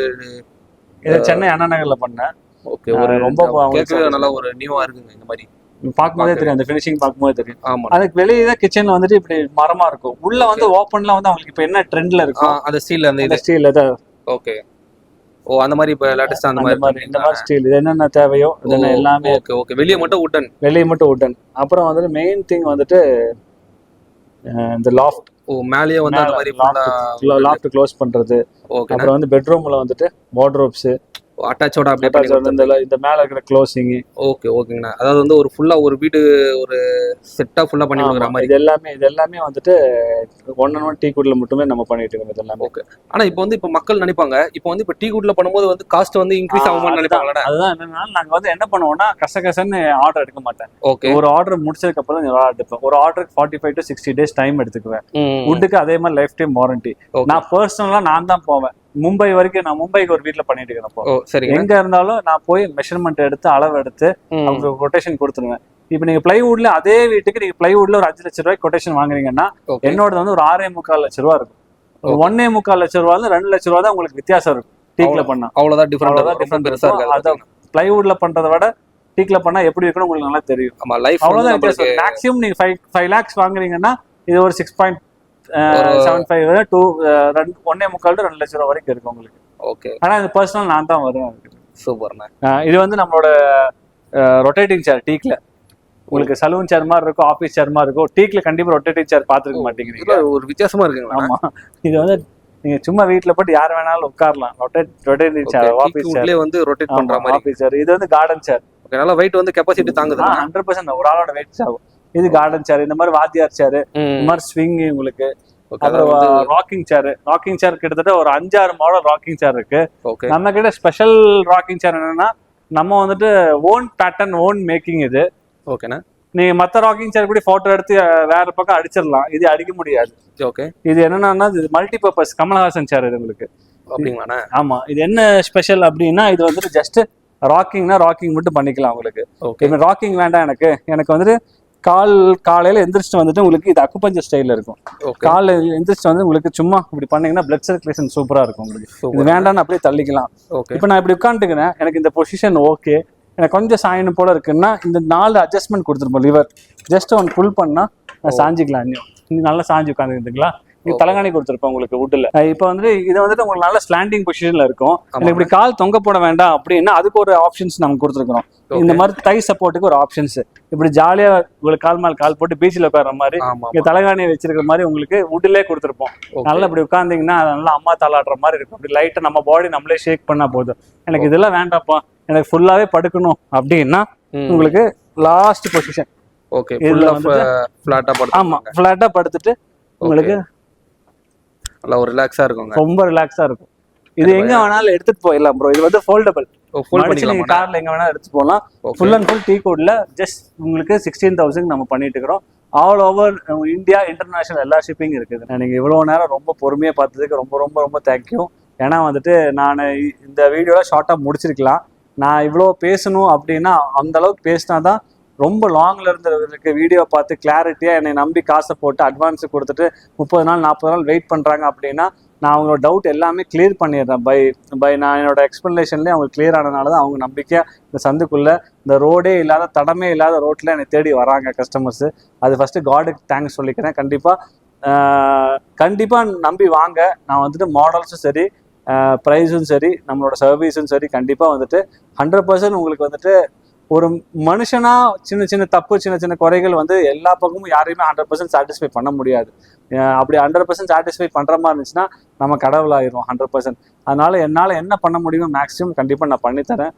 இது சென்னை அண்ணா நகர்ல பண்ணேன். ஓகே, ஒரு ரொம்ப நல்லா ஒரு நியூவா இருக்குங்க. இந்த மாதிரி பாக்கும்போதே தெரியும். அந்த ஃபினிஷிங் பாக்கும்போது தெரியும். ஆமா, அதுக்கு வெளியே தான் கிச்சன்ல வந்துட்டு இப்படி மரமா இருக்கும். உள்ள வந்து ஓப்பன்ல வந்து அவங்களுக்கு இப்ப என்ன ட்ரெண்ட்ல இருக்கும் அந்த ஸ்டீல். அந்த ஸ்டீல் தான். ஓகே. ஓ, அந்த மாதிரி இப்ப லேட்டஸ்டா அந்த மாதிரி இந்த மாதிரி ஸ்டீல் இது என்னென்ன தேவையோ இதெல்லாம் எல்லாமே. Okay, okay. வெளியே மட்டும் வுட்டன். வெளியே மட்டும் வுட்டன். அப்புறம் வந்துட்டு மெயின் திங் வந்துட்டு இந்த லாஃப்ட். ஓ, மேலேயே வந்து அந்த மாதிரி லாஃப்ட் க்ளோஸ் பண்றது. ஓகே, அப்புறம் வந்து பெட்ரூம்ல வந்துட்டு வார்ட்ரோப்ஸ் அட்டாச்சோட அப்படியே இந்த மேல இருக்கிற க்ளோசிங். ஓகே, ஓகேங்கண்ணா. அதாவது வந்து ஒரு ஃபுல்லா ஒரு வீடு ஒரு செட்டா ஃபுல்லா பண்ணி கொடுக்குற மாதிரி. இது எல்லாமே வந்துட்டு 1 டீ குட்ல மட்டுமே நம்ம பண்ணிட்டு இருக்கோம் இதெல்லாம். ஓகே, ஆனா இப்போ வந்து இப்போ மக்கள் நினைப்பாங்க இப்போ வந்து இப்போ டீ குட்ல பண்ணும்போது வந்து காஸ்ட் வந்து இன்க்ரீஸ் ஆகுமான்னு நினைப்பாங்களா? அதுதான் என்னன்னா நாங்க வந்து என்ன பண்ணுவோம்னா கசகசன்னு ஆர்டர் எடுக்க மாட்டேன். ஓகே, ஒரு ஆர்டர் முடிச்சதுக்கு அப்புறம் ஆர்டர் எடுப்பேன். ஒரு ஆர்டருக்கு 45 to 60 days டைம் எடுத்துக்குவேன். வுட்டுக்கு அதே மாதிரி லைஃப் டைம் வாரண்டி. நான் பர்சனலா நான் தான் போவேன். மும்பை வரைக்கும். நான் மும்பைக்கு ஒரு வீட்டுல பண்ணிட்டு இருக்கேன். எங்க இருந்தாலும் நான் போய் மெஷர்மெண்ட் எடுத்து அளவு எடுத்து அவங்க கொட்டேஷன் கொடுத்துருவேன். இப்ப நீங்க பிளைவுட்ல அதே வீட்டுக்கு நீங்க பிளைவுட்ல ஒரு 5 லட்சம் ரூபாய்க்கு கொட்டேஷன் வாங்குறீங்கன்னா என்னோட வந்து ஒரு 6.25 லட்சம் ரூபாய் இருக்கும். 1.25 லட்சம் ரூபாய் 2 லட்சம் ரூபாய் தான் உங்களுக்கு வித்தியாசம் இருக்கும் டீக்ல பண்ணா. அவ்வளவுதான் டிஃபரெண்ட். பிளைவுட்ல பண்றதை விட டீக்ல பண்ணா எப்படி இருக்குன்னு உங்களுக்கு நல்லா தெரியும். ஆமா லைஃப் அவ்வளவுதான் வித்தியாசம். மேக்ஸிமம் நீங்க 5 lakhs வாங்குறீங்கன்னா இது ஒரு 6.75 to 1.25 to 2 லட்சம் ரூபாய் வரைக்கும் இருக்கு உங்களுக்கு. ஓகே. ஆனா இது பர்சனல் நான் தான் வருவேன். சூப்பர்ண்ணா. இது வந்து நம்மளோட ரொட்டேட்டிங் சேர் டீக்ல உங்களுக்கு சலூன் சேர் மாதிரி இருக்கும், ஆபீஸ் சேர் மாதிரி இருக்கும். டீக்ல கண்டிப்பா ரொட்டேட்டிங் சேர் பாத்துருக்க மாட்டேங்கிறீங்க. ஒரு வித்தியாசமா இருக்குங்களா? ஆமா, இது வந்து நீங்க சும்மா வீட்ல போட்டு யார் வேணாலும் உட்காரலாம். ரொட்டேட்டிங் சேர், ஆபீஸ் சேர் வந்து ரொட்டேட் பண்ற மாதிரி. ஆபீஸ் சேர். இது வந்து கார்டன் சேர். ஓகே, நல்லா வெயிட் வந்து கெபாசிட்டி தாங்குது. 100% ஒரு ஆளோட வெயிட் ஆகும். இது கார்டன் சேர். இந்த மாதிரி வாத்தியார் சேர், இந்த மாதிரி ஸ்விங் உங்களுக்கு. அப்புறம் ராக்கிங் சேர். ராக்கிங் சேர் கிட்டத்தட்ட ஒரு 5-6 மாடல் ராக்கிங் சேர் இருக்கு. நம்ம கிட்ட ஸ்பெஷல் ராக்கிங் சேர் என்னன்னா நம்ம வந்துட்டு ஓன் பேட்டர்ன், ஓன் மேக்கிங் இது. ஓகேண்ணா. நீங்க மத்த ராக்கிங் சேர் கூட போட்டோ எடுத்து வேற பக்கம் அடிச்சிடலாம். இது அடிக்க முடியாது. ஓகே. இது என்னன்னா இது மல்டி பர்பஸ் கமலஹாசன் சேர் இது உங்களுக்கு. அப்படிங்களாண்ணா? ஆமா. இது என்ன ஸ்பெஷல் அப்படின்னா இது வந்துட்டு ஜஸ்ட் ராக்கிங்னா ராக்கிங் மட்டும் பண்ணிக்கலாம் உங்களுக்கு. இப்போ ராக்கிங் வேண்டாம் எனக்கு வந்துட்டு காலையில எந்திரிச்சிட்டு வந்துட்டு உங்களுக்கு இது அக்குபஞ்சர் ஸ்டைல இருக்கும். காலையில எந்திரிச்சிட்டு வந்து உங்களுக்கு சும்மா இப்படி பண்ணீங்கன்னா பிளட் சர்க்குலேஷன் சூப்பரா இருக்கும் உங்களுக்கு. இது வேண்டாம்னு அப்படியே தள்ளிக்கலாம். இப்போ நான் இப்படி உட்காந்துக்கிறேன், எனக்கு இந்த பொசிஷன் ஓகே, எனக்கு கொஞ்சம் சாயணும் போல இருக்குன்னா இந்த 4 அட்ஜஸ்ட்மெண்ட் கொடுத்துருப்போம். லிவர் ஜஸ்ட் ஒன் புல் பண்ணா சாஞ்சிக்கலாம். இன்னும் நல்லா சாஞ்சு உட்காந்துருந்துங்களா. இங்க தலகாணி கொடுத்துருப்போம் உங்களுக்கு வுட்ல. இப்போ வந்து இது வந்துட்டு உங்களுக்கு நல்ல ஸ்லாண்டிங் பொசிஷன்ல இருக்கும். இப்படி கால் தொங்க போட வேண்டாம் அப்படின்னா அதுக்கு ஒரு ஆப்ஷன்ஸ் நம்ம கொடுத்துருக்கோம். இந்த மாதிரி தை சப்போர்ட்டுக்கு ஒரு ஆப்ஷன்ஸ். இப்படி ஜாலியா உங்களுக்கு கால் மேல் கால் போட்டு பீச்சில் உட்கார்ற மாதிரி இங்க தலகாணியை வச்சிருக்கிற மாதிரி உங்களுக்கு வுட்லேயே கொடுத்துருப்போம். நல்லா இப்படி உட்கார்ந்தீங்கன்னா நல்லா அம்மா தாளாடுற மாதிரி இருக்கும். இப்படி லைட்டா நம்ம பாடி நம்மளே ஷேக் பண்ணா போதும். எனக்கு இதெல்லாம் வேண்டாம்ப்பா, எனக்கு ஃபுல்லாவே படுக்கணும் அப்படின்னா உங்களுக்கு லாஸ்ட் பொசிஷன். ஓகே, ஃபுல்லா ஃபிளாட்டா படுத்து. ஆமா, ஃபிளாட்டா படுத்துட்டு உங்களுக்கு நல்லா ஒரு ரிலாக்ஸா இருக்கும். ரொம்ப ரிலாக்ஸா இருக்கும். இது எங்க வேணாலும் எடுத்துட்டு போயிடலாம் ப்ரோ. இது வந்து ஃபோல்டபிள். நீங்க கார்ல எங்க வேணாலும் எடுத்து போகலாம். ஃபுல் அண்ட் ஃபுல் டீ கோட்ல ஜஸ்ட் உங்களுக்கு 16,000 நம்ம பண்ணிட்டு இருக்கிறோம். ஆல் ஓவர் இந்தியா, இன்டர்நேஷனல் எல்லா ஷிப்பிங் இருக்குது. நீங்க இவ்வளவு நேரம் ரொம்ப பொறுமையா பார்த்ததுக்கு ரொம்ப ரொம்ப ரொம்ப தேங்க்யூ. ஏன்னா வந்துட்டு நான் இந்த வீடியோல ஷார்ட்டா முடிச்சிருக்கலாம். நான் இவ்வளோ பேசணும் அப்படின்னா அந்த அளவுக்கு பேசினாதான் ரொம்ப லாங்ல இருந்தவர்களுக்கு வீடியோ பார்த்து கிளாரிட்டியா என்னை நம்பி காசை போட்டு அட்வான்ஸ் கொடுத்துட்டு 30 நாள் 40 நாள் வெயிட் பண்றாங்க அப்படின்னா நான் அவங்களோட டவுட் எல்லாமே கிளியர் பண்ணிடுறேன். பை நான் என்னோட எக்ஸ்பிளனேஷன்லேயே அவங்க கிளியர் ஆனதுனால தான் அவங்க நம்பிக்கையா இந்த சந்துக்குள்ள இந்த ரோடே இல்லாத, தடமே இல்லாத ரோட்ல என்னை தேடி வராங்க கஸ்டமர்ஸ். அது ஃபர்ஸ்ட் காடுக்கு தேங்க்ஸ் சொல்லிக்கிறேன். கண்டிப்பா நம்பி வாங்க. நான் வந்துட்டு மாடல்ஸும் சரி, ப்ரைஸும் சரி, நம்மளோட சர்வீஸும் சரி, கண்டிப்பா வந்துட்டு 100% உங்களுக்கு வந்துட்டு ஒரு மனுஷனா சின்ன சின்ன தப்பு, சின்ன சின்ன குறைகள் வந்து எல்லா பக்கமும் யாரையுமே 100% சாட்டிஸ்ஃபை பண்ண முடியாது. அப்படி 100% சாட்டிஸ்ஃபை பண்ற மாதிரி இருந்துச்சுன்னா நம்ம கடவுளாயிரும் 100%. அதனால என்னால் என்ன பண்ண முடியுமோ மேக்ஸிமம் கண்டிப்பாக நான் பண்ணித்தரேன்.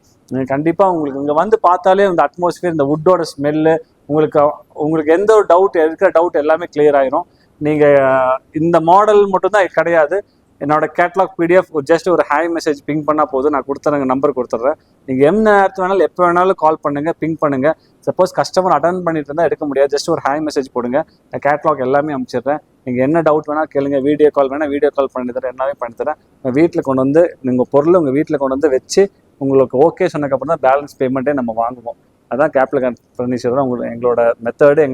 கண்டிப்பாக உங்களுக்கு இங்கே வந்து பார்த்தாலே இந்த அட்மாஸ்பியர், இந்த வுட்டோட ஸ்மெல்லு, உங்களுக்கு எந்த ஒரு டவுட், இருக்கிற டவுட் எல்லாமே கிளியர் ஆயிரும். நீங்கள் இந்த மாடல் மட்டும்தான் கிடையாது. என்னோட கேட்லாக் பிடிஎஃப் ஜஸ்ட் ஒரு ஹாய் மெசேஜ் பிங் பண்ணால் போதும். நான் கொடுத்துறேங்க, நம்பர் கொடுத்துட்றேன். நீங்கள் என்ன நேரத்து வேணாலும் எப்போ வேணாலும் கால் பண்ணுங்க, பிங் பண்ணுங்க. சப்போஸ் கஸ்டமர் அட்டன் பண்ணிட்டு இருந்தால் எடுக்க முடியாது, ஜஸ்ட் ஒரு ஹாய் மெசேஜ் போடுங்க. நான் கேட்லாக் எல்லாமே அனுப்பிச்சிடுறேன். நீங்கள் என்ன டவுட் வேணால் கேளுங்க. வீடியோ கால் வேணால் வீடியோ கால் பண்ணி தரேன், எல்லாமே பண்ணி தரேன். உங்கள் வீட்டில் கொண்டு வந்து உங்கள் பொருள் உங்கள் வீட்டில் கொண்டு வந்து வச்சு உங்களுக்கு ஓகே சொன்னதுக்கப்புறம் தான் பேலன்ஸ் பேமெண்ட்டே நம்ம வாங்குவோம். அதான் கேப்லகன் ஃபர்னிச்சர் தான் எங்களோட மெத்தடு,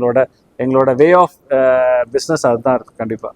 எங்களோட வே ஆஃப் பிஸ்னஸ் அதுதான் இருக்குது கண்டிப்பாக.